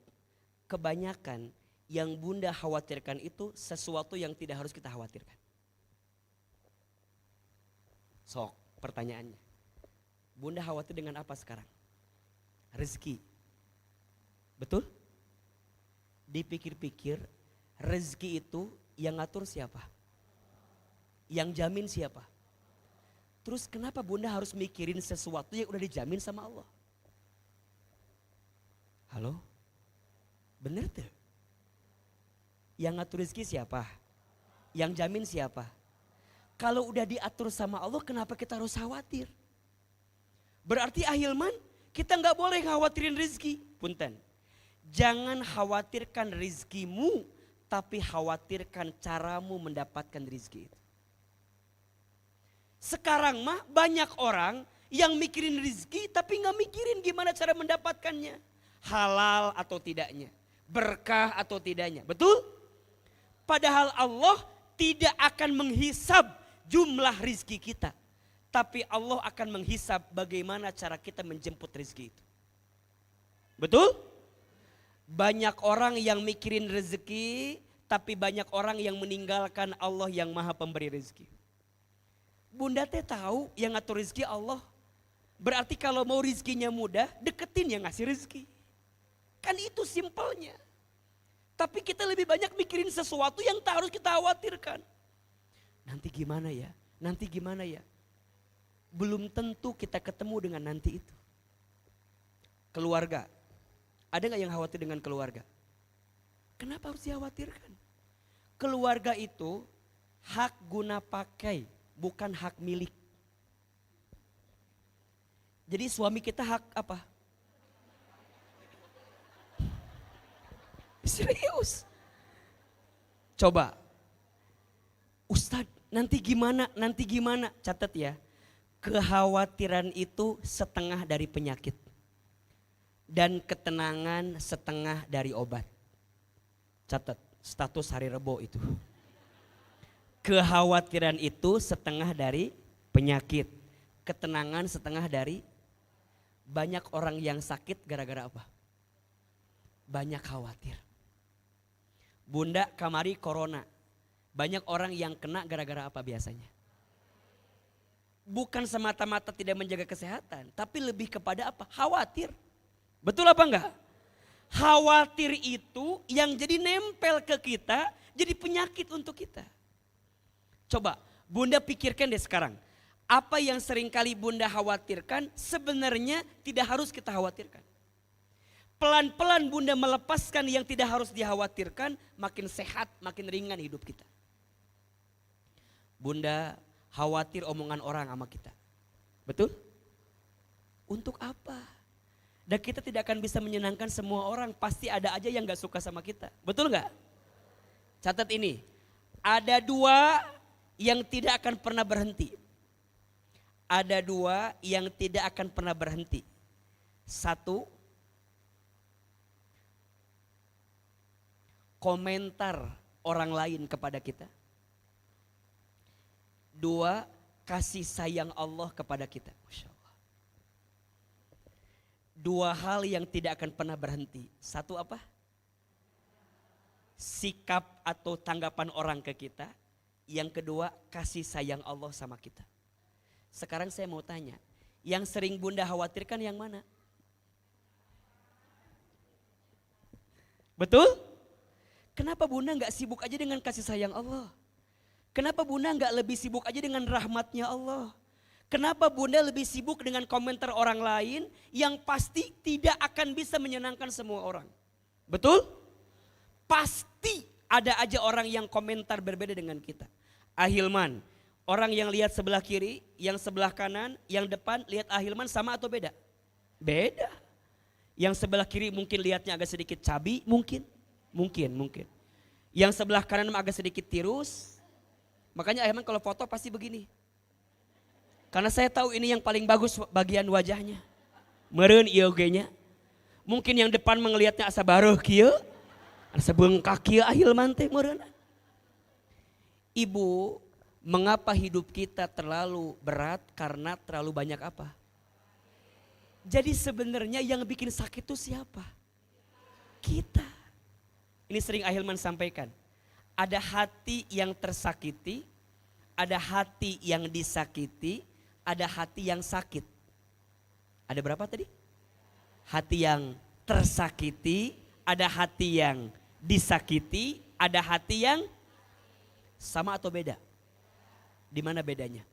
kebanyakan yang Bunda khawatirkan itu sesuatu yang tidak harus kita khawatirkan. Sok, pertanyaannya. Bunda khawatir dengan apa sekarang? Rezeki. Betul? Dipikir-pikir, rezeki itu yang ngatur siapa? Yang jamin siapa? Terus kenapa Bunda harus mikirin sesuatu yang udah dijamin sama Allah? Halo? Bener tuh? Yang ngatur rezeki siapa? Yang jamin siapa? Kalau udah diatur sama Allah, kenapa kita harus khawatir? Berarti Ahilman, kita nggak boleh khawatirin rezeki. Punten. Jangan khawatirkan rezekimu, tapi khawatirkan caramu mendapatkan rezeki itu. Sekarang mah banyak orang yang mikirin rezeki tapi nggak mikirin gimana cara mendapatkannya. Halal atau tidaknya, berkah atau tidaknya, betul? Padahal Allah tidak akan menghisab jumlah rezeki kita. Tapi Allah akan menghisab bagaimana cara kita menjemput rezeki itu. Betul? Banyak orang yang mikirin rezeki, tapi banyak orang yang meninggalkan Allah yang maha pemberi rezeki. Bunda teh tahu yang ngatur rezeki Allah. Berarti kalau mau rezekinya mudah, deketin yang ngasih rezeki. Kan itu simpelnya. Tapi kita lebih banyak mikirin sesuatu yang tak harus kita khawatirkan. Nanti gimana ya? Nanti gimana ya? Belum tentu kita ketemu dengan nanti itu. Keluarga. Ada gak yang khawatir dengan keluarga? Kenapa harus dikhawatirkan? Keluarga itu hak guna pakai, bukan hak milik. Jadi suami kita hak apa? Serius. Coba. Ustadz, nanti gimana? Nanti gimana? Catat ya. Kekhawatiran itu setengah dari penyakit. Dan ketenangan setengah dari obat. Catat, status hari Rebo itu. Kekhawatiran itu setengah dari penyakit. Ketenangan setengah dari. Banyak orang yang sakit gara-gara apa? Banyak khawatir. Bunda kamari corona. Banyak orang yang kena gara-gara apa biasanya? Bukan semata-mata tidak menjaga kesehatan. Tapi lebih kepada apa? Khawatir. Betul apa enggak? Khawatir itu yang jadi nempel ke kita. Jadi penyakit untuk kita. Coba Bunda pikirkan deh sekarang. Apa yang seringkali Bunda khawatirkan sebenarnya tidak harus kita khawatirkan. Pelan-pelan Bunda melepaskan yang tidak harus dikhawatirkan, makin sehat, makin ringan hidup kita. Bunda khawatir omongan orang sama kita. Betul? Untuk apa? Dan kita tidak akan bisa menyenangkan semua orang, pasti ada aja yang gak suka sama kita. Betul gak? Catat ini, ada dua yang tidak akan pernah berhenti. Ada dua yang tidak akan pernah berhenti. Satu, komentar orang lain kepada kita. Dua, kasih sayang Allah kepada kita. Masya Allah. Dua hal yang tidak akan pernah berhenti. Satu apa? Sikap atau tanggapan orang ke kita. Yang kedua, kasih sayang Allah sama kita. Sekarang saya mau tanya, yang sering Bunda khawatirkan yang mana? Betul? Kenapa Bunda gak sibuk aja dengan kasih sayang Allah? Kenapa Bunda gak lebih sibuk aja dengan rahmatnya Allah? Kenapa Bunda lebih sibuk dengan komentar orang lain yang pasti tidak akan bisa menyenangkan semua orang? Betul? Pasti ada aja orang yang komentar berbeda dengan kita. Ahilman, orang yang lihat sebelah kiri, yang sebelah kanan, yang depan lihat Ahilman sama atau beda? Beda. Yang sebelah kiri mungkin lihatnya agak sedikit cabi, mungkin. Yang sebelah kanan agak sedikit tirus. Makanya Ahilman kalau foto pasti begini. Karena saya tahu ini yang paling bagus bagian wajahnya. Meureun ieu ge nya. Mungkin yang depan melihatnya asa bareuh kieu. Asa beungkak kieu Ahilman teh meureun. Ibu, mengapa hidup kita terlalu berat? Karena terlalu banyak apa? Jadi sebenarnya yang bikin sakit itu siapa? Kita. Ini sering Ahilman sampaikan. Ada hati yang tersakiti, ada hati yang disakiti, ada hati yang sakit. Ada berapa tadi? Hati yang tersakiti, ada hati yang disakiti, ada hati yang sama atau beda? Di mana bedanya?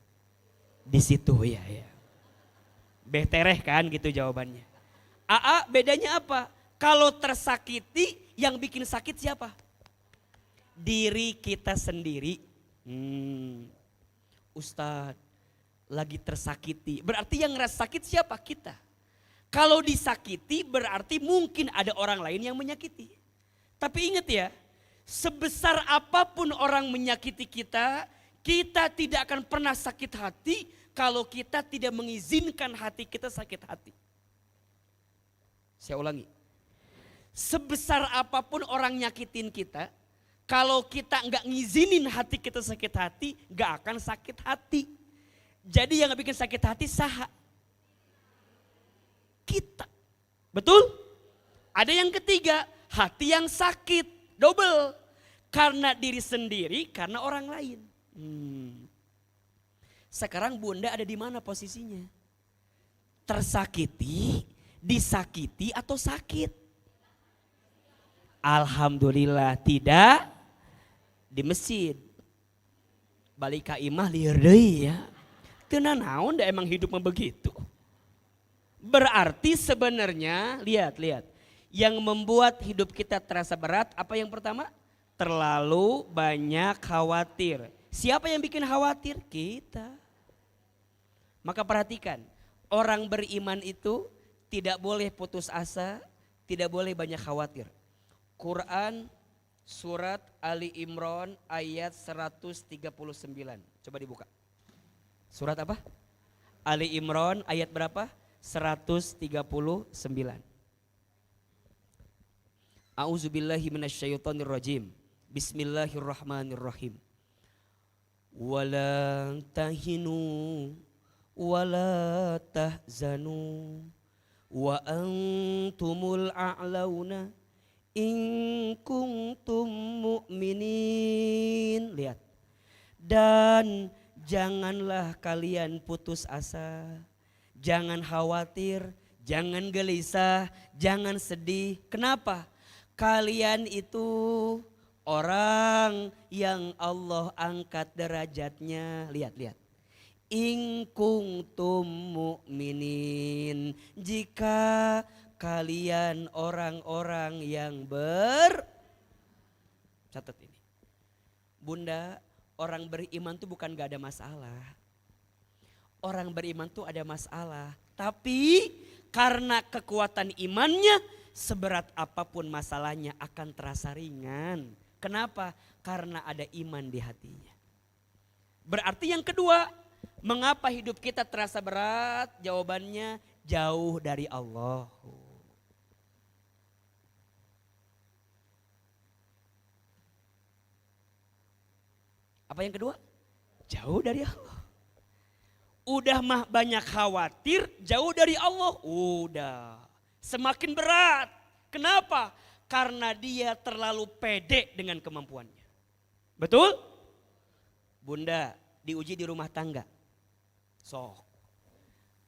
Di situ ya. Betereh kan gitu jawabannya. AA bedanya apa? Kalau tersakiti yang bikin sakit siapa? Diri kita sendiri. Ustadz lagi tersakiti. Berarti yang ngerasa sakit siapa? Kita. Kalau disakiti berarti mungkin ada orang lain yang menyakiti. Tapi ingat ya, sebesar apapun orang menyakiti kita, kita tidak akan pernah sakit hati kalau kita tidak mengizinkan hati kita sakit hati. Saya ulangi. Sebesar apapun orang nyakitin kita, kalau kita enggak ngizinin hati kita sakit hati, enggak akan sakit hati. Jadi yang bikin sakit hati saha? Kita. Betul? Ada yang ketiga, hati yang sakit, double. Karena diri sendiri, karena orang lain. Sekarang Bunda ada di mana posisinya? Tersakiti, disakiti atau sakit? Alhamdulillah tidak di masjid. Balik ka imah lieur deui ya. Teu naon da emang hidup mah begitu. Berarti sebenarnya lihat. Yang membuat hidup kita terasa berat apa yang pertama? Terlalu banyak khawatir. Siapa yang bikin khawatir? Kita. Maka perhatikan, orang beriman itu tidak boleh putus asa, tidak boleh banyak khawatir. Quran surat Ali Imran ayat 139. Coba dibuka. Surat apa? Ali Imran ayat berapa? 139. A'udzubillahi minasyaitonirrajim. Bismillahirrahmanirrahim. Wala tahinu wala tahzanu wa antumul a'launa in kuntum mu'minin. Lihat. Dan janganlah kalian putus asa, jangan khawatir, jangan gelisah, jangan sedih. Kenapa? Kalian itu orang yang Allah angkat derajatnya. Lihat. In kuntum mu'minin. Jika kalian orang-orang yang catat ini. Bunda, orang beriman tuh bukan gak ada masalah. Orang beriman tuh ada masalah. Tapi karena kekuatan imannya, seberat apapun masalahnya akan terasa ringan. Kenapa? Karena ada iman di hatinya. Berarti yang kedua, mengapa hidup kita terasa berat? Jawabannya jauh dari Allah. Apa yang kedua? Jauh dari Allah. Udah mah banyak khawatir, jauh dari Allah. Udah. Semakin berat. Kenapa? Karena dia terlalu pede dengan kemampuannya. Betul? Bunda diuji di rumah tangga. Sok.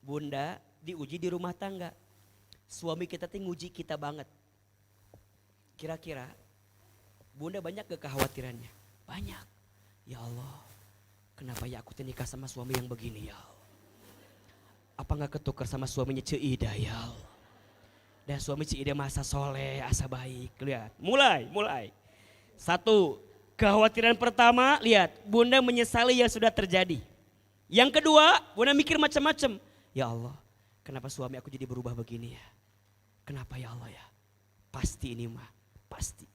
Bunda diuji di rumah tangga. Suami kita tuh nguji kita banget. Kira-kira Bunda banyak gak kekhawatirannya? Banyak. Ya Allah, kenapa ya aku nikah sama suami yang begini ya Allah? Apa gak ketukar sama suaminya Cida ya Allah? Dan suami Cida masa soleh, asa baik. Lihat, mulai. Satu, kekhawatiran pertama, lihat, Bunda menyesali yang sudah terjadi. Yang kedua, Bunda mikir macam-macam. Ya Allah, kenapa suami aku jadi berubah begini ya? Kenapa ya Allah ya? Pasti ini mah, pasti.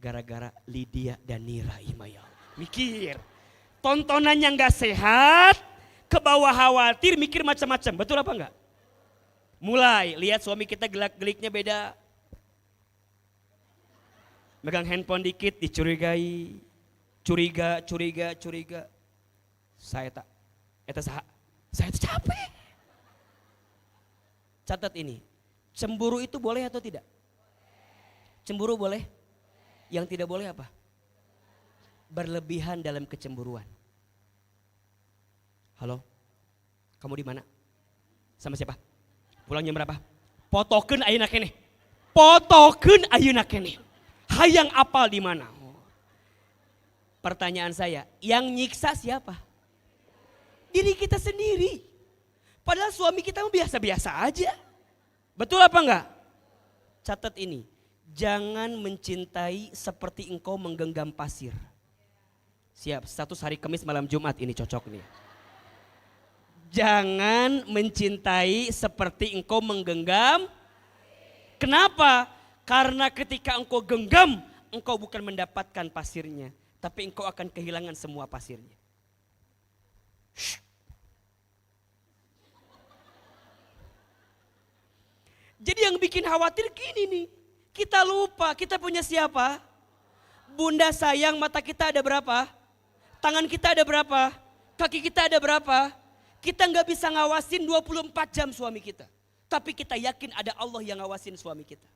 Gara-gara Lydia dan Nira ima ya Allah. Mikir, tontonannya gak sehat, ke bawah khawatir, mikir macam-macam. Betul apa enggak? Mulai, lihat suami kita gelak-geliknya beda. Megang handphone dikit dicurigai. Curiga. Saya capek. Catat ini, cemburu itu boleh atau tidak? Cemburu boleh? Yang tidak boleh apa? Berlebihan dalam kecemburuan. Halo, kamu di mana? Sama siapa? Pulang jam berapa? Potokeun ayeuna keneh. Hayang apal di mana? Pertanyaan saya, yang nyiksa siapa? Diri kita sendiri. Padahal suami kita biasa-biasa aja. Betul apa enggak? Catat ini, jangan mencintai seperti engkau menggenggam pasir. Siap, status hari Kamis malam Jumat ini cocok nih. Jangan mencintai seperti engkau menggenggam. Kenapa? Karena ketika engkau genggam, engkau bukan mendapatkan pasirnya, tapi engkau akan kehilangan semua pasirnya. Jadi yang bikin khawatir gini nih, kita lupa kita punya siapa? Bunda sayang, mata kita ada berapa? Tangan kita ada berapa? Kaki kita ada berapa? Kita nggak bisa ngawasin 24 jam suami kita. Tapi kita yakin ada Allah yang ngawasin suami kita.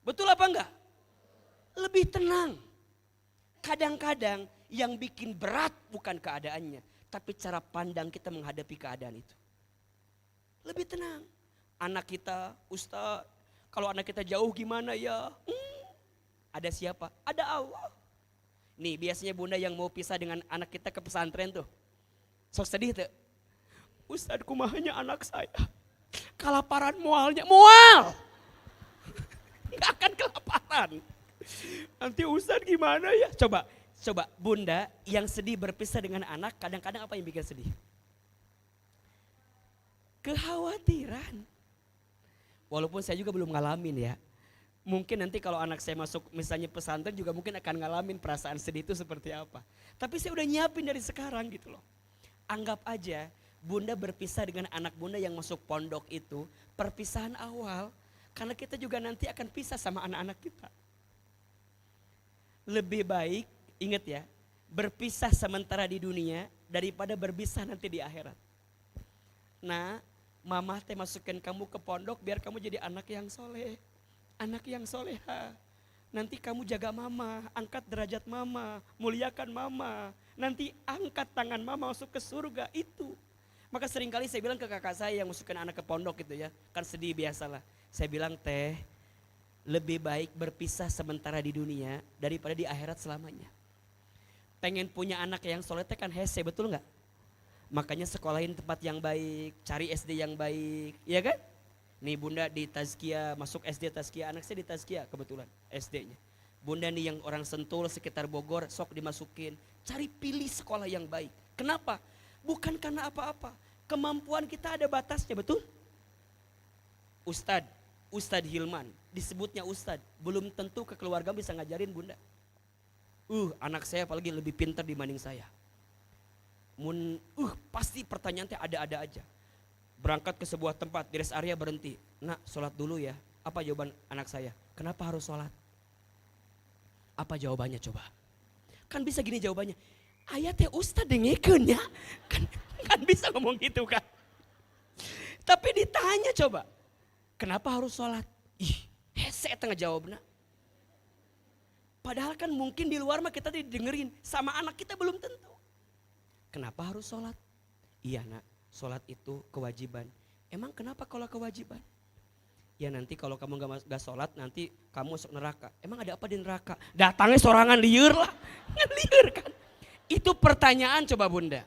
Betul apa enggak? Lebih tenang. Kadang-kadang yang bikin berat bukan keadaannya, tapi cara pandang kita menghadapi keadaan itu. Lebih tenang. Anak kita, Ustaz, kalau anak kita jauh gimana ya? Ada siapa? Ada Allah. Nih biasanya bunda yang mau pisah dengan anak kita ke pesantren tuh. Sok sedih tuh. Ustaz kumahanya anak saya. Kelaparan mualnya. Mual! Gak akan kelaparan. Nanti Ustaz gimana ya? Coba bunda yang sedih berpisah dengan anak kadang-kadang apa yang bikin sedih? Kekhawatiran. Walaupun saya juga belum ngalamin ya. Mungkin nanti kalau anak saya masuk misalnya pesantren juga mungkin akan ngalamin perasaan sedih itu seperti apa. Tapi saya udah nyiapin dari sekarang gitu loh. Anggap aja bunda berpisah dengan anak bunda yang masuk pondok itu perpisahan awal. Karena kita juga nanti akan pisah sama anak-anak kita. Lebih baik, ingat ya, berpisah sementara di dunia daripada berpisah nanti di akhirat. Nah, mama teh masukin kamu ke pondok biar kamu jadi anak yang soleh. Anak yang soleha. Nanti kamu jaga mama, angkat derajat mama, muliakan mama. Nanti angkat tangan mama masuk ke surga, itu. Maka seringkali saya bilang ke kakak saya yang masukin anak ke pondok gitu ya. Kan sedih biasalah. Saya bilang teh, lebih baik berpisah sementara di dunia daripada di akhirat selamanya. Pengen punya anak yang soleh teh kan hese, betul nggak? Makanya sekolahin tempat yang baik, cari SD yang baik, ya kan? Nih bunda di Tazkiyah, masuk SD Tazkiyah, anak saya di Tazkiyah kebetulan SD-nya. Bunda nih yang orang Sentul sekitar Bogor, sok dimasukin. Cari pilih sekolah yang baik. Kenapa? Bukan karena apa-apa. Kemampuan kita ada batasnya, betul? Ustadz Hilman, disebutnya Ustadz, belum tentu ke keluarga bisa ngajarin bunda. Anak saya apalagi lebih pintar dibanding saya. Pasti pertanyaannya ada-ada aja. Berangkat ke sebuah tempat, di rest area berhenti. Nak, sholat dulu ya. Apa jawaban anak saya? Kenapa harus sholat? Apa jawabannya coba? Kan bisa gini jawabannya. Ayatnya Ustadz dengekeun ya. Kan bisa ngomong gitu kan. Tapi ditanya coba. Kenapa harus sholat? Hese tengah jawabnya. Padahal kan mungkin di luar mah kita didengerin. Sama anak kita belum tentu. Kenapa harus sholat? Iya nak, sholat itu kewajiban. Emang kenapa kalau kewajiban? Ya nanti kalau kamu gak sholat nanti kamu masuk neraka. Emang ada apa di neraka? Datangnya sorangan liur lah. Liur kan. Itu pertanyaan coba bunda.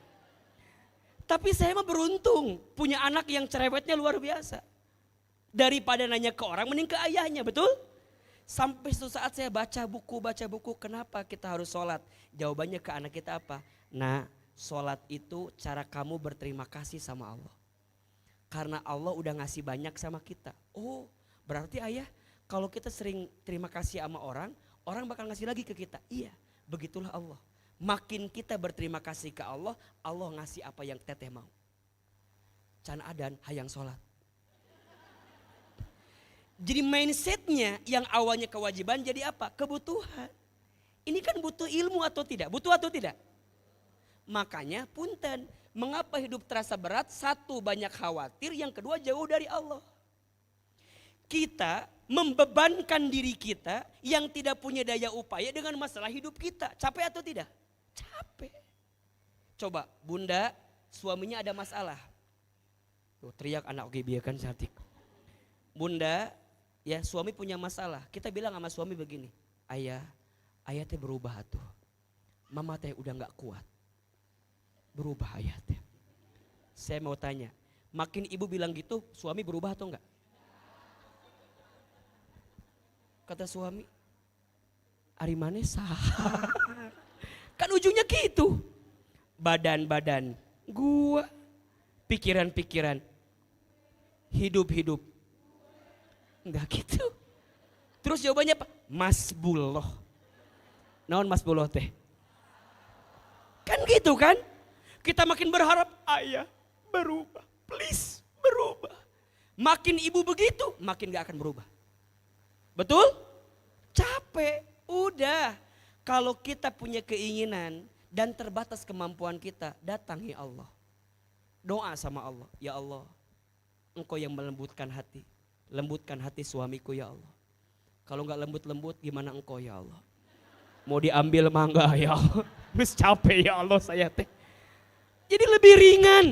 Tapi saya mah beruntung punya anak yang cerewetnya luar biasa. Daripada nanya ke orang mending ke ayahnya, betul? Sampai suatu saat saya baca buku, kenapa kita harus sholat? Jawabannya ke anak kita apa? Nah, sholat itu cara kamu berterima kasih sama Allah. Karena Allah udah ngasih banyak sama kita. Oh, berarti ayah kalau kita sering terima kasih sama orang, orang bakal ngasih lagi ke kita. Iya, begitulah Allah. Makin kita berterima kasih ke Allah, Allah ngasih apa yang teteh mau. Can adan hayang sholat. Jadi mindsetnya yang awalnya kewajiban jadi apa? Kebutuhan. Ini kan butuh ilmu atau tidak? Butuh atau tidak? Makanya punten, mengapa hidup terasa berat? Satu, banyak khawatir, yang kedua jauh dari Allah. Kita membebankan diri kita yang tidak punya daya upaya dengan masalah hidup kita. Capek atau tidak? Capek. Coba bunda, suaminya ada masalah. Tuh teriak anak oke biarkan cantik. Bunda, ya suami punya masalah. Kita bilang sama suami begini, ayah teh berubah tuh. Mama teh udah gak kuat. Berubah ayah teh. Saya mau tanya, makin ibu bilang gitu, suami berubah atau enggak? Kata suami, ari maneh saha. Kan ujungnya gitu. Badan-badan gua, pikiran-pikiran, hidup-hidup. Enggak gitu. Terus jawabannya apa? Masbullah. Naon masbullah teh? Kan gitu kan? Kita makin berharap ayah berubah. Please berubah. Makin ibu begitu, makin gak akan berubah. Betul? Capek. Udah. Kalau kita punya keinginan dan terbatas kemampuan kita, datangi Allah. Doa sama Allah. Ya Allah, Engkau yang melembutkan hati. Lembutkan hati suamiku ya Allah. Kalau gak lembut-lembut gimana Engkau ya Allah. Mau diambil mangga ya Allah. Terus capek ya Allah saya teh. Jadi lebih ringan.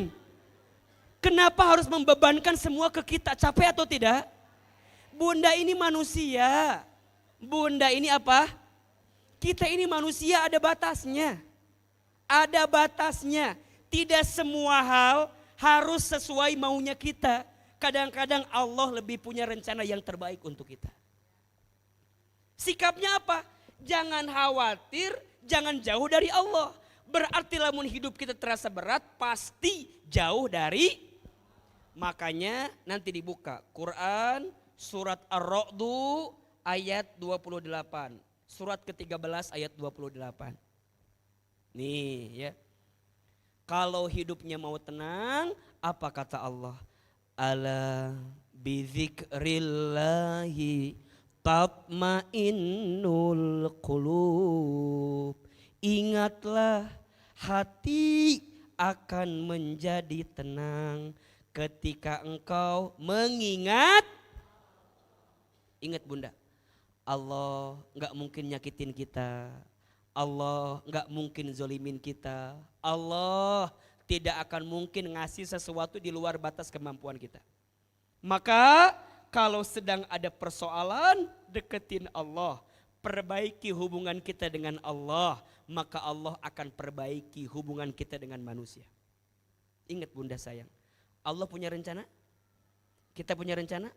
Kenapa harus membebankan semua ke kita? Capek atau tidak? Bunda ini manusia. Bunda ini apa? Kita ini manusia ada batasnya. Ada batasnya. Tidak semua hal harus sesuai maunya kita. Kadang-kadang Allah lebih punya rencana yang terbaik untuk kita. Sikapnya apa? Jangan khawatir, jangan jauh dari Allah. Berarti lamun hidup kita terasa berat, pasti jauh dari. Makanya nanti dibuka Quran surat Ar-Ra'du ayat 28. Surat ke-13 ayat 28. Nih ya. Kalau hidupnya mau tenang, apa kata Allah? Ala bizikrillahi tatmainnul qulub. Ingatlah, hati akan menjadi tenang ketika engkau mengingat. Ingat Bunda, Allah gak mungkin nyakitin kita. Allah gak mungkin zolimin kita. Allah tidak akan mungkin ngasih sesuatu di luar batas kemampuan kita. Maka kalau sedang ada persoalan, deketin Allah. Perbaiki hubungan kita dengan Allah. Maka Allah akan perbaiki hubungan kita dengan manusia. Ingat Bunda sayang, Allah punya rencana. Kita punya rencana.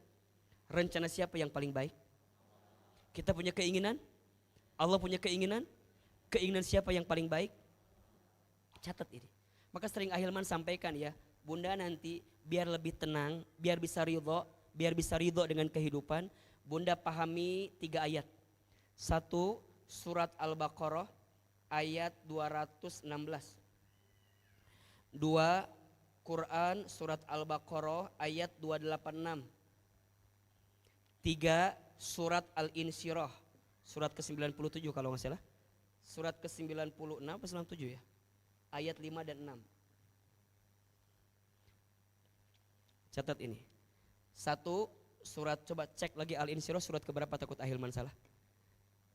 Rencana siapa yang paling baik? Kita punya keinginan. Allah punya keinginan. Keinginan siapa yang paling baik? Catat ini. Maka sering Ahilman sampaikan ya, Bunda nanti biar lebih tenang, biar bisa ridho dengan kehidupan, Bunda pahami 3 ayat. 1 surat Al-Baqarah ayat 216. 2 Quran surat Al-Baqarah ayat 286. 3 surat Al-Insyirah surat ke-97 kalau nggak salah. Surat ke-96 atau 97 ya. Ayat 5 dan 6. Catat ini. 1 surat, coba cek lagi Al-Insyirah surat keberapa, takut Ahilman salah.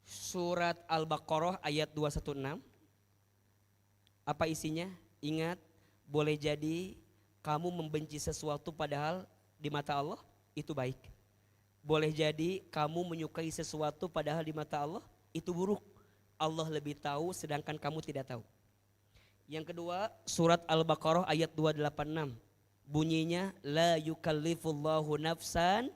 Surat Al-Baqarah ayat 216. Apa isinya? Ingat, boleh jadi kamu membenci sesuatu padahal di mata Allah itu baik. Boleh jadi kamu menyukai sesuatu padahal di mata Allah itu buruk. Allah lebih tahu sedangkan kamu tidak tahu. Yang kedua surat Al-Baqarah ayat 286. Bunyinya la yukallifullahu nafsan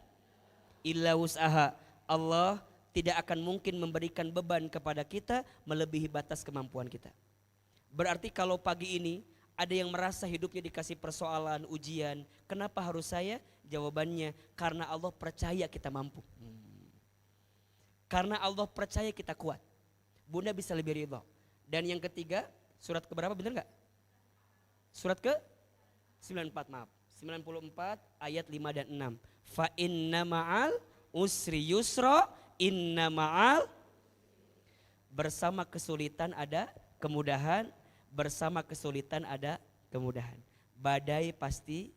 illa wus'aha. Allah tidak akan mungkin memberikan beban kepada kita melebihi batas kemampuan kita. Berarti kalau pagi ini ada yang merasa hidupnya dikasih persoalan, ujian, kenapa harus saya? Jawabannya karena Allah percaya kita mampu. Karena Allah percaya kita kuat. Bunda bisa lebih ridho. Dan yang ketiga, surat keberapa benar gak? Surat ke 94 maaf. 94 ayat 5 dan 6. Fa inna ma'al usri yusra, inna ma'al. Bersama kesulitan ada kemudahan, bersama kesulitan ada kemudahan. Badai pasti,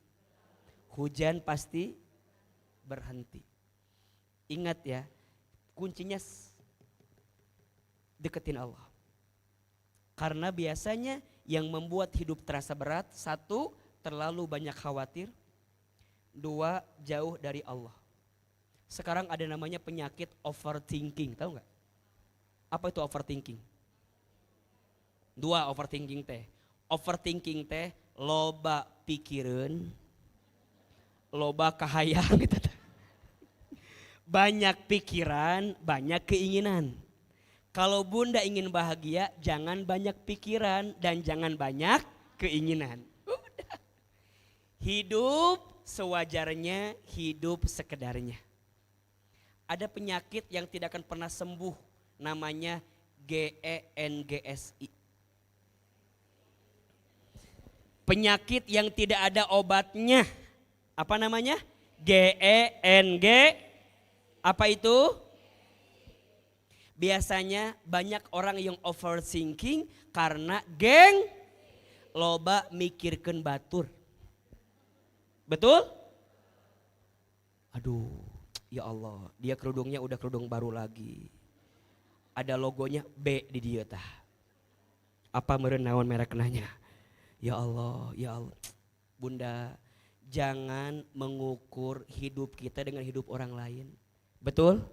hujan pasti berhenti. Ingat ya, kuncinya deketin Allah. Karena biasanya yang membuat hidup terasa berat, 1 terlalu banyak khawatir, 2 jauh dari Allah. Sekarang ada namanya penyakit overthinking, tahu nggak? Apa itu overthinking? 2 overthinking teh. Overthinking teh loba pikiran, loba kahayang gitu. Banyak pikiran, banyak keinginan. Kalau Bunda ingin bahagia, jangan banyak pikiran dan jangan banyak keinginan. Udah. Hidup sewajarnya, hidup sekedarnya. Ada penyakit yang tidak akan pernah sembuh, namanya GENGSI. Penyakit yang tidak ada obatnya. Apa namanya? GENG. Apa itu? Biasanya banyak orang yang overthinking karena loba mikirkeun batur. Betul? Aduh, ya Allah, dia kerudungnya udah kerudung baru lagi. Ada logonya B di dia tah. Apa meureun naon merek nanya? Ya Allah, ya Allah. Bunda, jangan mengukur hidup kita dengan hidup orang lain. Betul?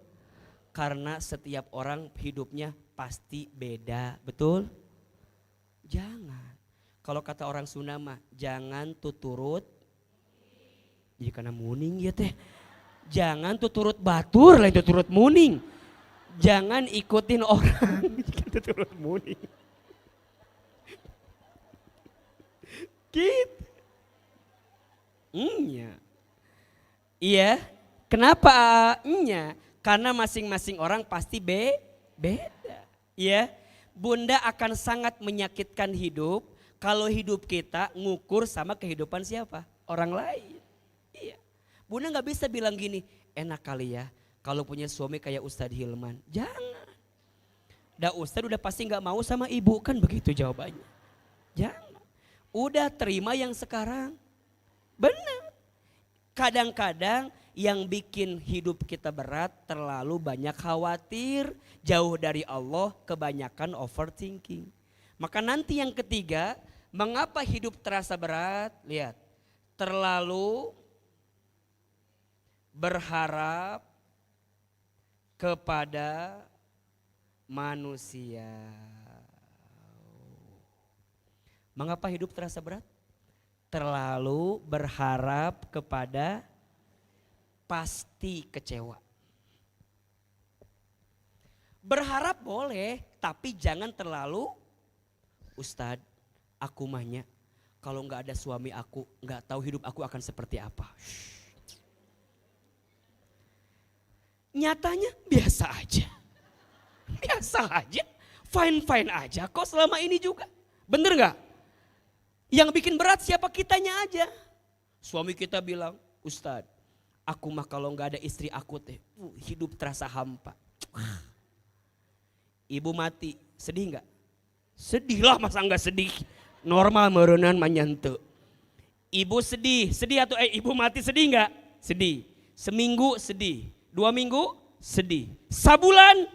Karena setiap orang hidupnya pasti beda, betul? Jangan. Kalau kata orang Sunda mah, jangan tuturut. Jadi karena muning ya teh. Jangan tuturut batur lain tuturut muning. Jangan ikutin orang tuturut muning. Gitu. Iya. Kenapa nya? Karena masing-masing orang pasti beda. Iya. Bunda akan sangat menyakitkan hidup kalau hidup kita ngukur sama kehidupan siapa? Orang lain. Iya. Bunda gak bisa bilang gini, enak kali ya kalau punya suami kayak Ustadz Hilman. Jangan. Ustadz udah pasti gak mau sama ibu, kan begitu jawabannya. Jangan. Udah terima yang sekarang. Benar. Kadang-kadang yang bikin hidup kita berat terlalu banyak khawatir, jauh dari Allah, kebanyakan overthinking. Maka nanti yang ketiga, mengapa hidup terasa berat? Lihat, terlalu berharap kepada manusia. Mengapa hidup terasa berat? Terlalu berharap kepada pasti kecewa. Berharap boleh, tapi jangan terlalu, Ustadz, aku mahnya kalau nggak ada suami aku, nggak tahu hidup aku akan seperti apa. Nyatanya biasa aja. Biasa aja, fine-fine aja kok selama ini juga. Bener nggak? Yang bikin berat siapa, kitanya aja. Suami kita bilang, Ustadz, aku mah kalau nggak ada istri aku teh, hidup terasa hampa. Ibu mati, sedih nggak? Sedih lah, masa nggak sedih? Normal merenan manyante. Ibu sedih, atau ibu mati sedih nggak? Sedih. Seminggu sedih, 2 minggu sedih, sabulan.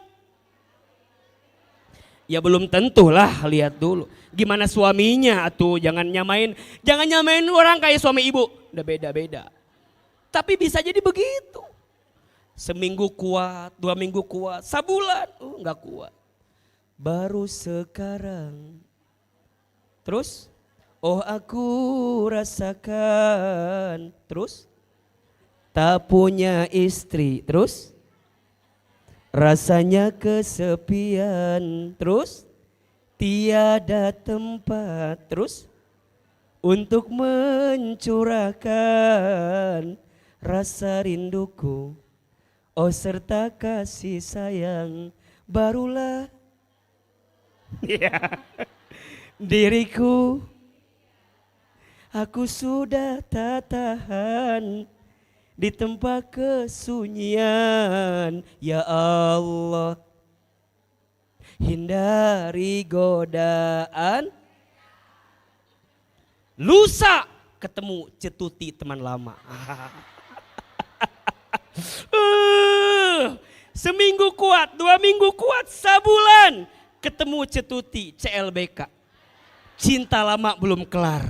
Ya belum tentu lah, lihat dulu. Gimana suaminya atuh, jangan nyamain orang kayak suami ibu. Udah beda-beda. Tapi bisa jadi begitu. Seminggu kuat, 2 minggu kuat, sabulan nggak kuat. Baru sekarang. Terus, oh aku rasakan. Terus, tak punya istri. Terus, rasanya kesepian. Terus, tiada tempat. Terus, untuk mencurahkan rasa rinduku. Oh serta kasih sayang, barulah diriku. Aku sudah tak tahan di tempat kesunyian. Ya Allah, hindari godaan. Lusa ketemu cetuti teman lama. Seminggu kuat, 2 minggu kuat, sabulan ketemu cetuti CLBK. Cinta lama belum kelar.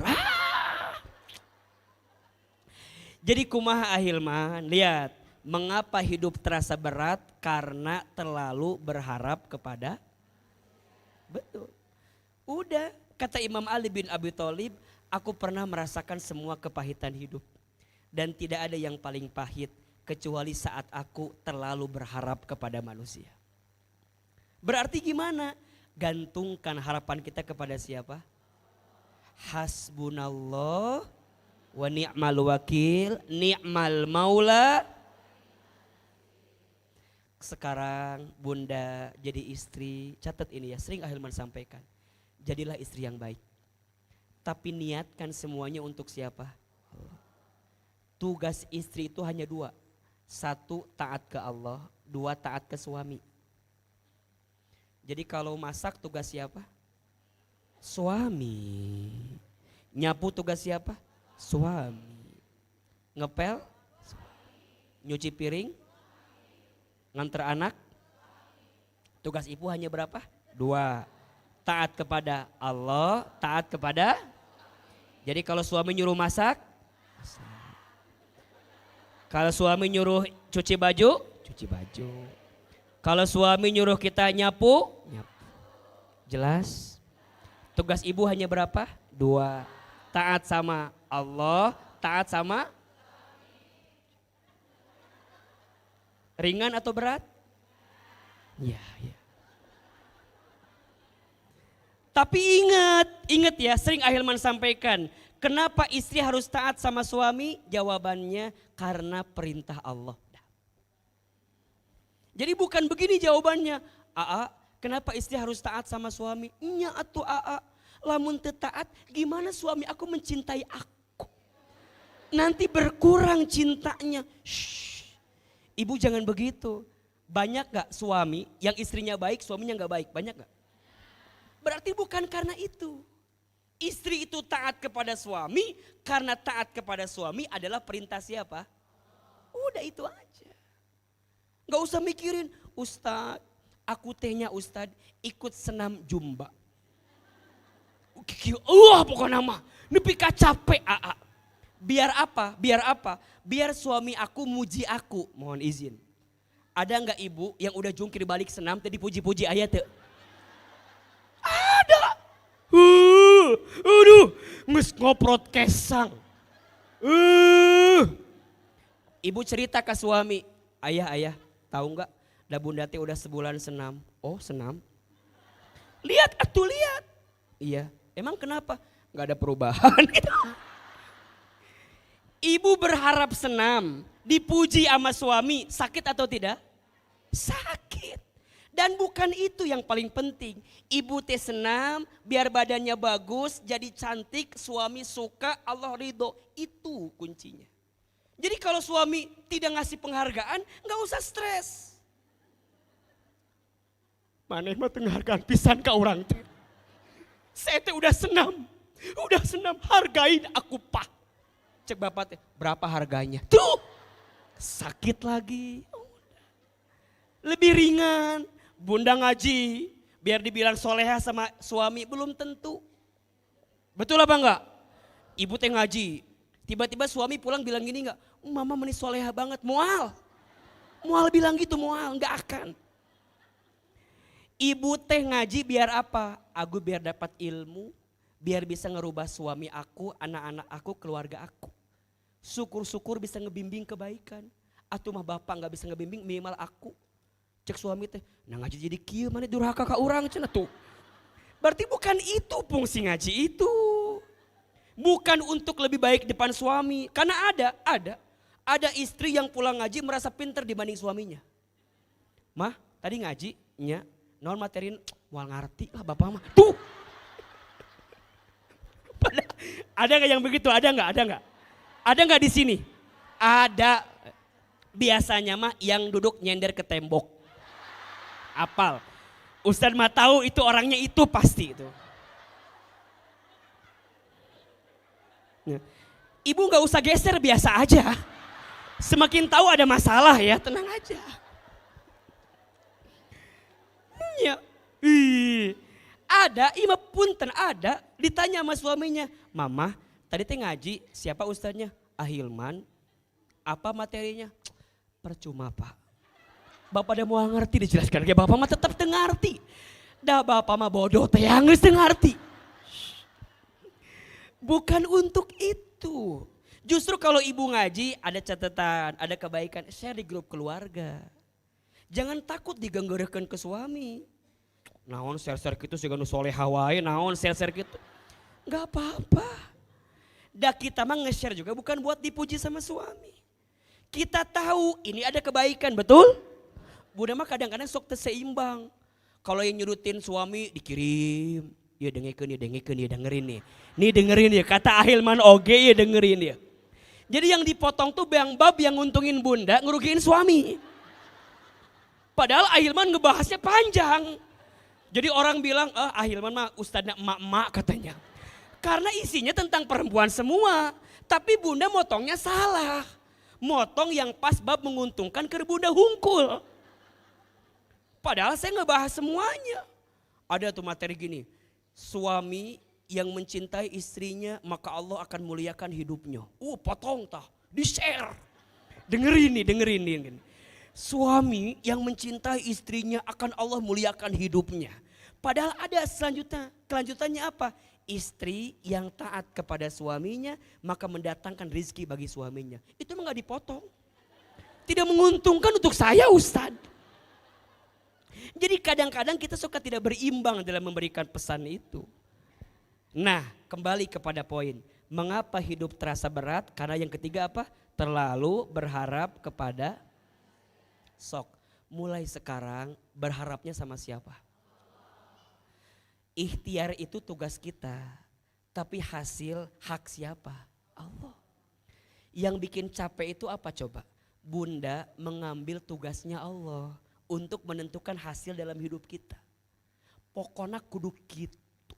Jadi kumaha Ahilman, lihat mengapa hidup terasa berat, karena terlalu berharap kepada, betul. Udah kata Imam Ali bin Abi Thalib, aku pernah merasakan semua kepahitan hidup dan tidak ada yang paling pahit kecuali saat aku terlalu berharap kepada manusia. Berarti gimana? Gantungkan harapan kita kepada siapa? Hasbunallah wa ni'mal wakil, ni'mal maula. Sekarang Bunda jadi istri, catat ini ya, sering Ahilman sampaikan. Jadilah istri yang baik. Tapi niatkan semuanya untuk siapa? Allah. Tugas istri itu hanya 2. 1 taat ke Allah, 2 taat ke suami. Jadi kalau masak tugas siapa? Suami. Nyapu tugas siapa? Suami. Ngepel? Nyuci piring? Nganter anak? Tugas ibu hanya berapa? 2. Taat kepada Allah, taat kepada. Jadi kalau suami nyuruh masak, kalau suami nyuruh cuci baju, cuci baju. Kalau suami nyuruh kita nyapu, nyapu. Jelas? Tugas ibu hanya berapa? 2. Taat sama Allah, taat sama ringan atau berat? Ya, ya. Tapi ingat ya, sering Ahilman sampaikan, kenapa istri harus taat sama suami? Jawabannya karena perintah Allah. Jadi bukan begini jawabannya, Aa, kenapa istri harus taat sama suami? Nya atuh Aa, lamun teu taat gimana suami aku mencintai aku? Nanti berkurang cintanya. Shh. Ibu jangan begitu. Banyak gak suami yang istrinya baik, suaminya gak baik? Banyak gak? Berarti bukan karena itu. Istri itu taat kepada suami, karena taat kepada suami adalah perintah siapa? Udah itu aja. Gak usah mikirin, Ustadz, aku tehnya Ustadz ikut senam jumba. Pokoknya nama, nepi capek Aa. Biar apa? Biar apa? Biar suami aku muji aku, mohon izin. Ada nggak ibu yang udah jungkir balik senam tadi puji-puji ayat tuh? Ada. Aduh, nges ngoprot kesang. Ibu cerita ke suami, ayah, tahu nggak? Da bunda teh udah sebulan senam. Oh senam? Lihat atuh lihat. Iya. Emang kenapa? Nggak ada perubahan. Ibu berharap senam, dipuji sama suami, sakit atau tidak? Sakit. Dan bukan itu yang paling penting. Ibu teh senam, biar badannya bagus, jadi cantik, suami suka, Allah ridho. Itu kuncinya. Jadi kalau suami tidak ngasih penghargaan, nggak usah stres. Maneh mah penghargaan pisan ke orang teh. Saya teh udah senam, hargain aku pak. Cek bapak teh, berapa harganya? Tuh, sakit lagi. Lebih ringan, bunda ngaji, biar dibilang soleha sama suami, belum tentu. Betul apa enggak? Ibu teh ngaji, tiba-tiba suami pulang bilang gini enggak, mama menis soleha banget, mual bilang gitu, mual, enggak akan. Ibu teh ngaji biar apa? Aku biar dapat ilmu, biar bisa ngerubah suami aku, anak-anak aku, keluarga aku. Syukur-syukur bisa ngebimbing kebaikan. Atuh mah bapak gak bisa ngebimbing, minimal aku. Cek suami teh, nah ngaji jadi kieu mana durhaka ka urang cenah tuh. Berarti bukan itu fungsi ngaji itu. Bukan untuk lebih baik depan suami. Karena ada istri yang pulang ngaji merasa pintar dibanding suaminya. Mah, tadi ngaji, nya, non materin, wal ngarti lah bapak mah. Tuh. Ada nggak yang begitu? Ada nggak? Ada nggak di sini? Ada. Biasanya mah yang duduk nyender ke tembok. Apal. Ustadz mah tahu itu orangnya itu pasti itu. Ibu nggak usah geser, biasa aja. Semakin tahu ada masalah ya, tenang aja. Ya. Ada, ima punten ada, ditanya sama suaminya, mama tadi teh ngaji, siapa ustadznya? Ahilman. Apa materinya? Percuma pak. Bapak udah mau ngerti dijelaskan, kayak bapak mah tetap ngerti. Dah bapak mah bodoh teh yang ngerti. Bukan untuk itu. Justru kalau ibu ngaji ada catatan, ada kebaikan, share di grup keluarga. Jangan takut diganggurekeun ke suami. Naon share-share gitu sih nu soleha wae, naon share-share gitu. Enggak apa-apa. Dah kita mah nge-share juga bukan buat dipuji sama suami. Kita tahu ini ada kebaikan, betul? Bunda mah kadang-kadang sok terseimbang. Kalau yang nyurutin suami dikirim, ya dengerin ya dengerin nih. Nih dengerin ya, kata Ahilman oge ya dengerin ya. Jadi yang dipotong tuh yang bab yang nguntungin bunda, ngerugiin suami. Padahal Ahilman ngebahasnya panjang. Jadi orang bilang, Ahilman mah ustadznya emak-emak katanya. Karena isinya tentang perempuan semua. Tapi bunda motongnya salah. Motong yang pas bab menguntungkan ke bunda hungkul. Padahal saya ngebahas semuanya. Ada tuh materi gini. Suami yang mencintai istrinya maka Allah akan muliakan hidupnya. Potong tah, di share. Dengerin nih. Suami yang mencintai istrinya akan Allah muliakan hidupnya. Padahal ada kelanjutannya apa? Istri yang taat kepada suaminya maka mendatangkan rizki bagi suaminya. Itu nggak dipotong. Tidak menguntungkan untuk saya, Ustadz. Jadi kadang-kadang kita suka tidak berimbang dalam memberikan pesan itu. Nah, kembali kepada poin. Mengapa hidup terasa berat? Karena yang ketiga apa? Terlalu berharap kepada sok. Mulai sekarang berharapnya sama siapa? Ikhtiar itu tugas kita. Tapi hasil hak siapa? Allah. Yang bikin capek itu apa coba? Bunda mengambil tugasnya Allah untuk menentukan hasil dalam hidup kita. Pokoknya kudu gitu.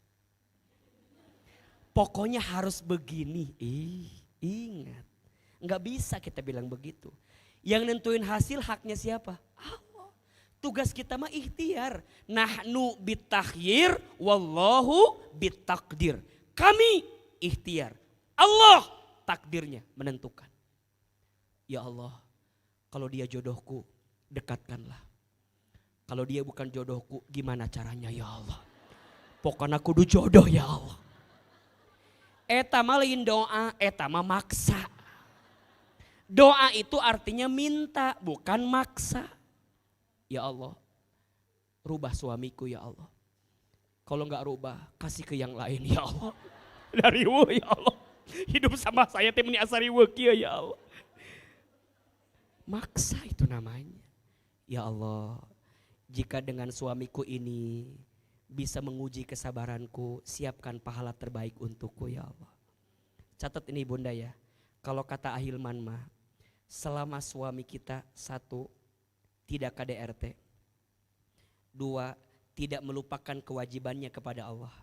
Pokoknya harus begini. Ingat. Enggak bisa kita bilang begitu. Yang nentuin hasil haknya siapa? Allah. Tugas kita mah ikhtiar. Nahnu bitakhyir wallahu bitakdir. Kami ikhtiar. Allah takdirnya menentukan. Ya Allah, kalau dia jodohku, dekatkanlah. Kalau dia bukan jodohku, gimana caranya ya Allah? Pokoknya kudu jodoh ya Allah. Eta mah lain doa, eta mah maksa. Doa itu artinya minta, bukan maksa. Ya Allah, rubah suamiku ya Allah. Kalau enggak rubah, kasih ke yang lain ya Allah. Dari ya Allah. Hidup sama saya temani asari kia ya Allah. Maksa itu namanya. Ya Allah, jika dengan suamiku ini bisa menguji kesabaranku, siapkan pahala terbaik untukku ya Allah. Catat ini bunda ya, kalau kata Ahilman mah, selama suami kita satu, tidak KDRT. Dua, tidak melupakan kewajibannya kepada Allah.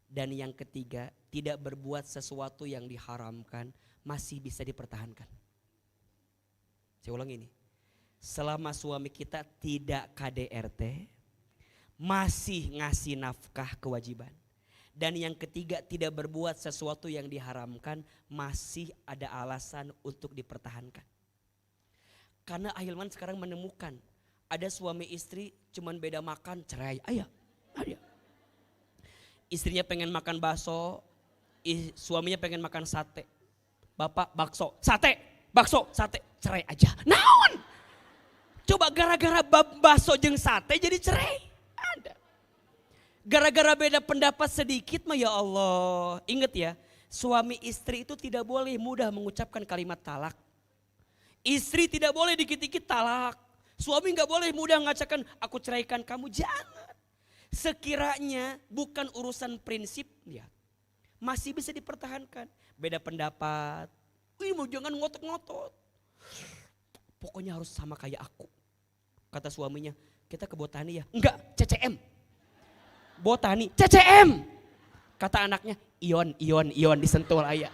Dan yang ketiga, tidak berbuat sesuatu yang diharamkan, masih bisa dipertahankan. Saya ulang ini, selama suami kita tidak KDRT, masih ngasih nafkah kewajiban. Dan yang ketiga, tidak berbuat sesuatu yang diharamkan, masih ada alasan untuk dipertahankan. Karena Ahilman sekarang menemukan ada suami istri cuman beda makan, cerai. Ayah, ada. Istrinya pengen makan bakso, suaminya pengen makan sate. Bapak bakso, sate, bakso, sate, cerai aja. Naon? Coba gara-gara bakso jeung sate jadi cerai. Ada. Gara-gara beda pendapat sedikit mah ya Allah. Ingat ya, suami istri itu tidak boleh mudah mengucapkan kalimat talak. Istri tidak boleh dikit-dikit talak. Suami gak boleh mudah mengatakan aku ceraikan kamu. Jangan. Sekiranya bukan urusan prinsip ya, masih bisa dipertahankan. Beda pendapat. Mau jangan ngotot-ngotot. Pokoknya harus sama kayak aku. Kata suaminya, kita ke botani ya. Enggak, CCM. Botani, CCM. Kata anaknya, ion disentul ayah.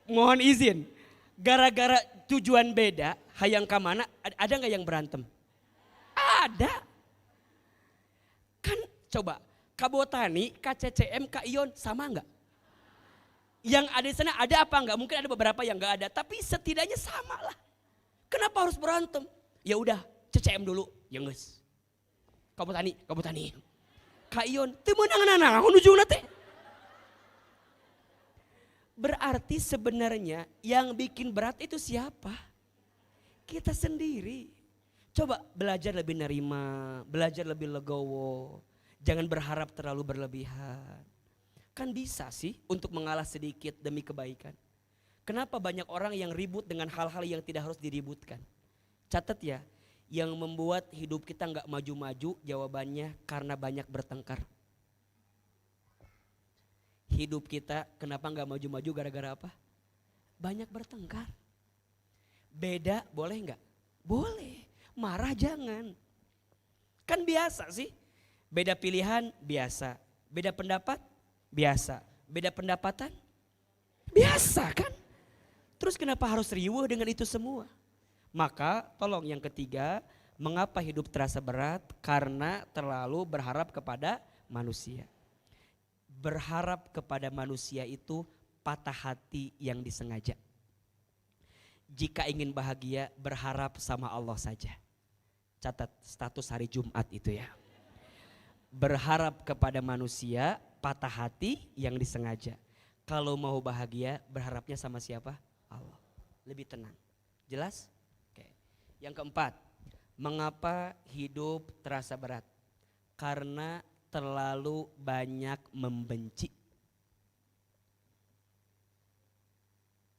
Mohon izin, gara-gara tujuan beda, hayang kamana, ada gak yang berantem? Ada. Kan coba, ke botani, ke CCM, ke ion sama gak? Yang ada di sana ada apa enggak? Mungkin ada beberapa yang enggak ada, tapi setidaknya sama lah. Kenapa harus berantem? Ya udah, CCM dulu, ya geus. Kamu tani. Ka Ion, teu meunang naon ujungna teh. Berarti sebenarnya yang bikin berat itu siapa? Kita sendiri. Coba belajar lebih nerima, belajar lebih legowo. Jangan berharap terlalu berlebihan. Kan bisa sih untuk mengalah sedikit demi kebaikan. Kenapa banyak orang yang ribut dengan hal-hal yang tidak harus diributkan? Catat ya, yang membuat hidup kita nggak maju-maju jawabannya karena banyak bertengkar. Hidup kita kenapa nggak maju-maju gara-gara apa? Banyak bertengkar. Beda boleh nggak? Boleh. Marah jangan. Kan biasa sih. Beda pilihan biasa. Beda pendapat biasa. Beda pendapatan biasa kan? Terus kenapa harus riuh dengan itu semua? Maka tolong yang ketiga, mengapa hidup terasa berat? Karena terlalu berharap kepada manusia. Berharap kepada manusia itu patah hati yang disengaja. Jika ingin bahagia, berharap sama Allah saja. Catat status hari Jumat itu ya. Berharap kepada manusia, patah hati yang disengaja. Kalau mau bahagia, berharapnya sama siapa? Allah. Lebih tenang. Jelas? Oke. Yang keempat, mengapa hidup terasa berat? Karena terlalu banyak membenci.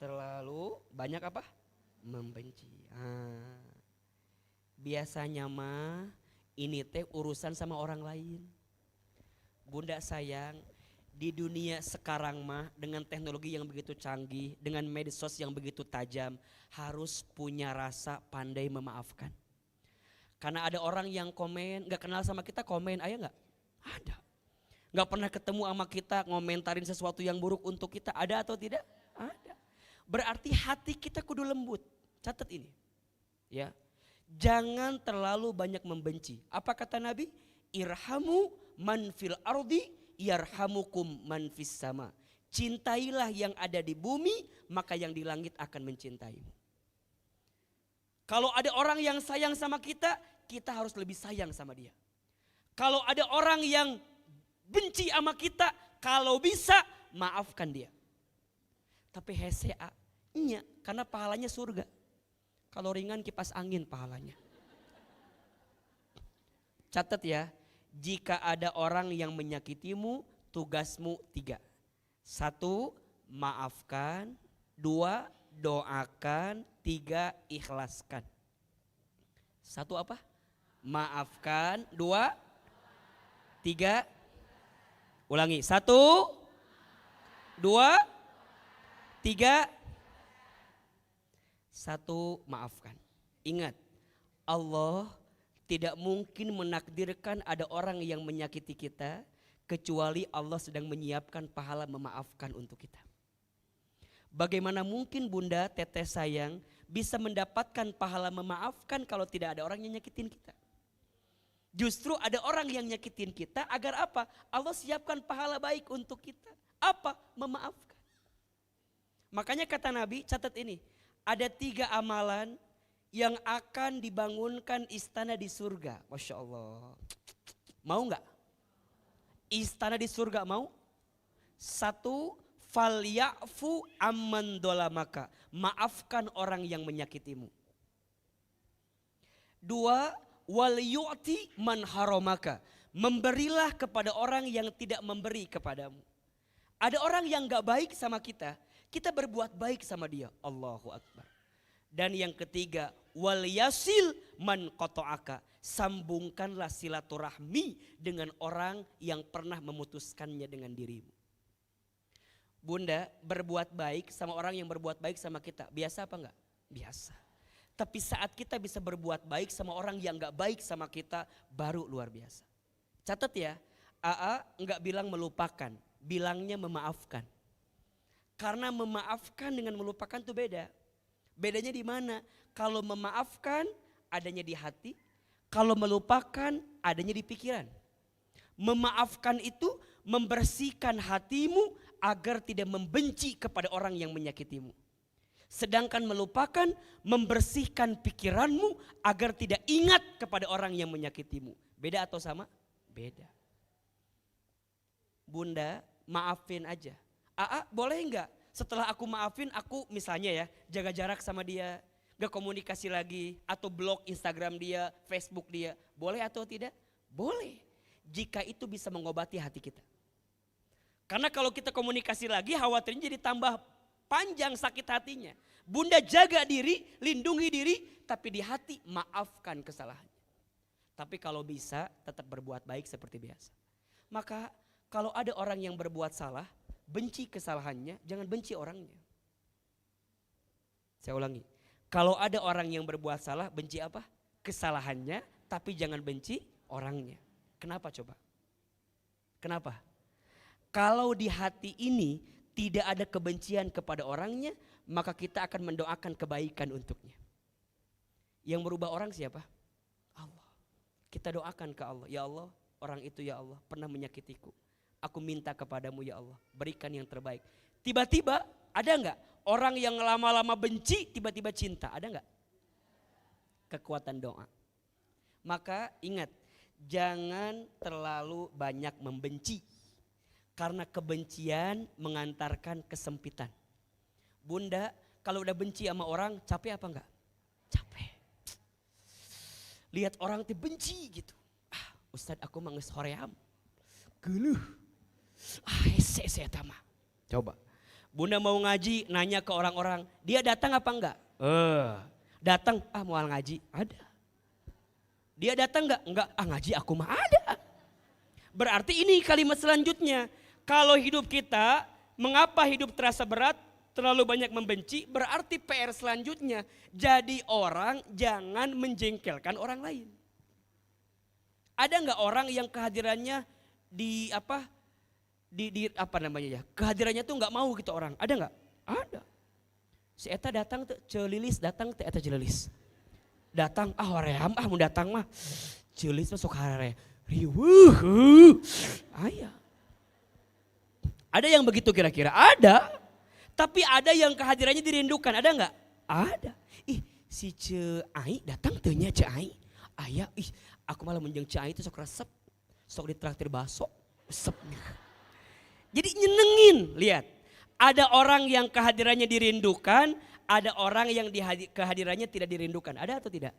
Terlalu banyak apa? Membenci. Biasanya mah ini teh urusan sama orang lain. Bunda sayang, di dunia sekarang mah dengan teknologi yang begitu canggih, dengan medsos yang begitu tajam, harus punya rasa pandai memaafkan. Karena ada orang yang komen, gak kenal sama kita komen, ayah gak? Ada. Gak pernah ketemu sama kita ngomentarin sesuatu yang buruk untuk kita, ada atau tidak? Ada. Berarti hati kita kudu lembut. Catat ini. Ya. Jangan terlalu banyak membenci. Apa kata Nabi? Irhamu man fil ardi yarhamukum man fis sama. Cintailah yang ada di bumi, maka yang di langit akan mencintaimu. Kalau ada orang yang sayang sama kita, kita harus lebih sayang sama dia. Kalau ada orang yang benci sama kita, kalau bisa maafkan dia. Tapi HCA, iya, karena pahalanya surga. Kalau ringan kipas angin pahalanya. Catat ya, jika ada orang yang menyakitimu, tugasmu 3. 1, maafkan. 2, doakan. 3, ikhlaskan. 1 apa? Maafkan. 2, 3. Ulangi. 1, 2, 3. 1, maafkan. Ingat, Allah tidak mungkin menakdirkan ada orang yang menyakiti kita kecuali Allah sedang menyiapkan pahala memaafkan untuk kita. Bagaimana mungkin Bunda, Teteh sayang bisa mendapatkan pahala memaafkan kalau tidak ada orang yang nyakitin kita? Justru ada orang yang nyakitin kita agar apa? Allah siapkan pahala baik untuk kita. Apa? Memaafkan. Makanya kata Nabi, catat ini. Ada 3 amalan yang akan dibangunkan istana di surga. Masya Allah. Mau gak? Istana di surga mau? 1, falyafu amman dolamaka. Maafkan orang yang menyakitimu. 2, wal yu'ti man haramaka. Memberilah kepada orang yang tidak memberi kepadamu. Ada orang yang gak baik sama kita, kita berbuat baik sama dia. Allahu Akbar. Dan yang ketiga, wal yasil man qata'aka. Sambungkanlah silaturahmi dengan orang yang pernah memutuskannya dengan dirimu. Bunda, berbuat baik sama orang yang berbuat baik sama kita, biasa apa enggak? Biasa. Tapi saat kita bisa berbuat baik sama orang yang enggak baik sama kita, baru luar biasa. Catat ya, AA enggak bilang melupakan, bilangnya memaafkan. Karena memaafkan dengan melupakan itu beda. Bedanya di mana? Kalau memaafkan adanya di hati, kalau melupakan adanya di pikiran. Memaafkan itu membersihkan hatimu agar tidak membenci kepada orang yang menyakitimu. Sedangkan melupakan membersihkan pikiranmu agar tidak ingat kepada orang yang menyakitimu. Beda atau sama? Beda. Bunda, maafin aja. AA boleh enggak setelah aku maafin aku misalnya ya jaga jarak sama dia, gak komunikasi lagi atau blok Instagram dia, Facebook dia. Boleh atau tidak? Boleh. Jika itu bisa mengobati hati kita. Karena kalau kita komunikasi lagi khawatirnya jadi tambah panjang sakit hatinya. Bunda jaga diri, lindungi diri, tapi di hati maafkan kesalahannya. Tapi kalau bisa tetap berbuat baik seperti biasa. Maka kalau ada orang yang berbuat salah, benci kesalahannya, jangan benci orangnya. Saya ulangi. Kalau ada orang yang berbuat salah, benci apa? Kesalahannya, tapi jangan benci orangnya. Kenapa coba? Kenapa? Kalau di hati ini tidak ada kebencian kepada orangnya, maka kita akan mendoakan kebaikan untuknya. Yang berubah orang siapa? Allah. Kita doakan ke Allah, ya Allah, orang itu ya Allah pernah menyakitiku. Aku minta kepadamu ya Allah, berikan yang terbaik. Tiba-tiba ada enggak orang yang lama-lama benci tiba-tiba cinta? Ada enggak? Kekuatan doa. Maka ingat, jangan terlalu banyak membenci. Karena kebencian mengantarkan kesempitan. Bunda, kalau udah benci sama orang, capek apa enggak? Capek. Lihat orang tuh benci gitu. Ustadz aku manges hoream. Geluh. Hese saya tama. Coba. Bunda mau ngaji, nanya ke orang-orang, dia datang apa enggak? Datang, mau ngaji, ada. Dia datang enggak? Enggak, ngaji aku mah ada. Berarti ini kalimat selanjutnya. Kalau hidup kita, mengapa hidup terasa berat, terlalu banyak membenci, berarti PR selanjutnya. Jadi orang jangan menjengkelkan orang lain. Ada enggak orang yang kehadirannya kehadirannya tuh enggak mau gitu orang. Ada enggak? Ada. Si eta datang tuh celilis, datang tuh eta celilis. Datang, hoream, mau datang mah. Celilis masuk harare. Riwuh. Ayah. Ada yang begitu kira-kira? Ada. Tapi ada yang kehadirannya dirindukan. Ada enggak? Ada. Si Ai datang tehnya Ai. Ayah, aku malah menjeng Ai itu sok resep. Sok ditraktir baso. Resep. Jadi nyenengin. Lihat. Ada orang yang kehadirannya dirindukan. Ada orang yang kehadirannya tidak dirindukan. Ada atau tidak?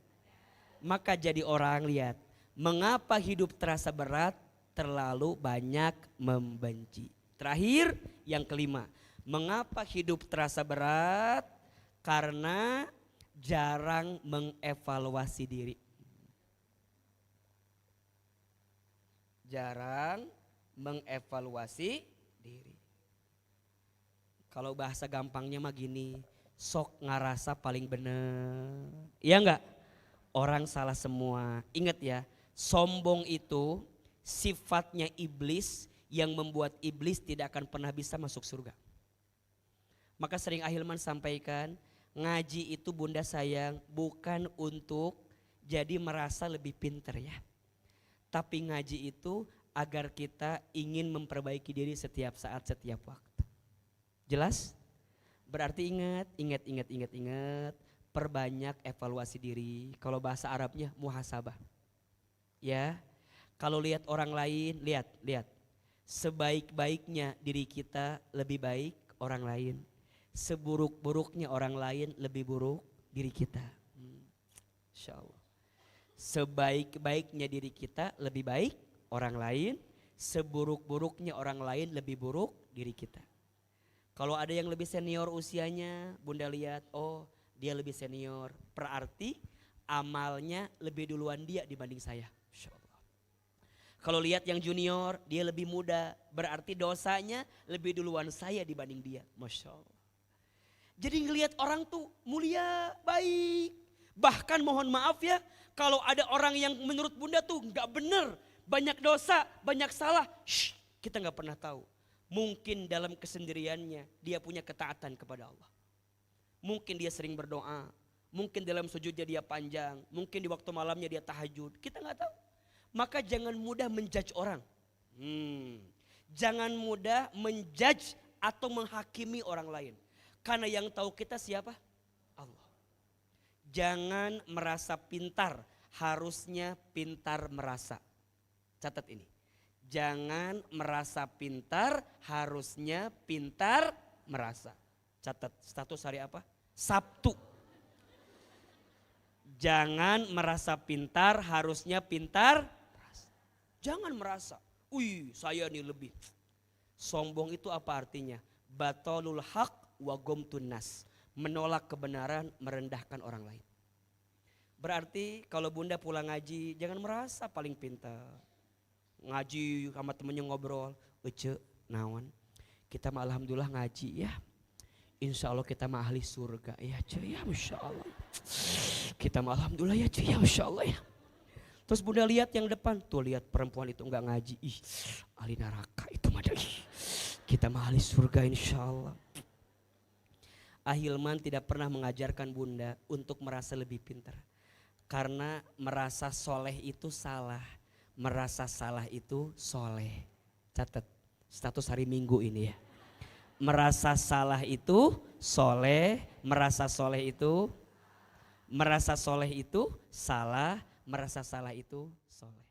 Maka jadi orang, lihat. Mengapa hidup terasa berat? Terlalu banyak membenci. Terakhir, yang kelima. Mengapa hidup terasa berat? Karena jarang mengevaluasi diri. Jarang mengevaluasi diri. Kalau bahasa gampangnya mah gini, sok ngarasa paling bener. Iya enggak? Orang salah semua. Ingat ya, sombong itu sifatnya iblis yang membuat iblis tidak akan pernah bisa masuk surga. Maka sering Ahilman sampaikan, ngaji itu bunda sayang bukan untuk jadi merasa lebih pinter ya. Tapi ngaji itu agar kita ingin memperbaiki diri setiap saat, setiap waktu. Jelas? Berarti ingat. Perbanyak evaluasi diri. Kalau bahasa Arabnya muhasabah. Ya. Kalau lihat orang lain, lihat. Sebaik-baiknya diri kita lebih baik orang lain. Seburuk-buruknya orang lain lebih buruk diri kita. Insya Allah. Sebaik-baiknya diri kita lebih baik orang lain. Seburuk-buruknya orang lain lebih buruk diri kita. Kalau ada yang lebih senior usianya, bunda lihat, oh dia lebih senior. Berarti amalnya lebih duluan dia dibanding saya. Insya Allah. Kalau lihat yang junior, dia lebih muda. Berarti dosanya lebih duluan saya dibanding dia. Masya Allah. Jadi ngelihat orang tuh mulia, baik. Bahkan mohon maaf ya, kalau ada orang yang menurut bunda tuh gak bener. Banyak dosa, banyak salah. Kita gak pernah tahu. Mungkin dalam kesendiriannya dia punya ketaatan kepada Allah. Mungkin dia sering berdoa. Mungkin dalam sujudnya dia panjang. Mungkin di waktu malamnya dia tahajud. Kita gak tahu. Maka jangan mudah menjudge orang. Jangan mudah menjudge atau menghakimi orang lain. Karena yang tahu kita siapa? Allah. Jangan merasa pintar, harusnya pintar merasa. Catat ini. Jangan merasa pintar, harusnya pintar merasa. Catat status hari apa? Sabtu. Jangan merasa pintar, harusnya pintar. Jangan merasa, saya nih lebih. Sombong itu apa artinya? Batolul haq wa gomtun nas. Menolak kebenaran, merendahkan orang lain. Berarti kalau bunda pulang ngaji, jangan merasa paling pintar. Ngaji sama temennya ngobrol, naon. Kita mah alhamdulillah ngaji ya. Insya Allah kita mah ahli surga ya cuy ya, Masya Allah. Kita mah alhamdulillah ya cuy ya, Masya Allah ya. Terus bunda lihat yang depan, tuh lihat perempuan itu enggak ngaji. Ahli neraka itu mah. Kita mah ahli surga insya Allah. Ahilman tidak pernah mengajarkan bunda untuk merasa lebih pintar. Karena merasa soleh itu salah. Merasa salah itu soleh. Catat. status hari Minggu ini ya. Merasa salah itu soleh, merasa soleh itu salah, merasa salah itu soleh.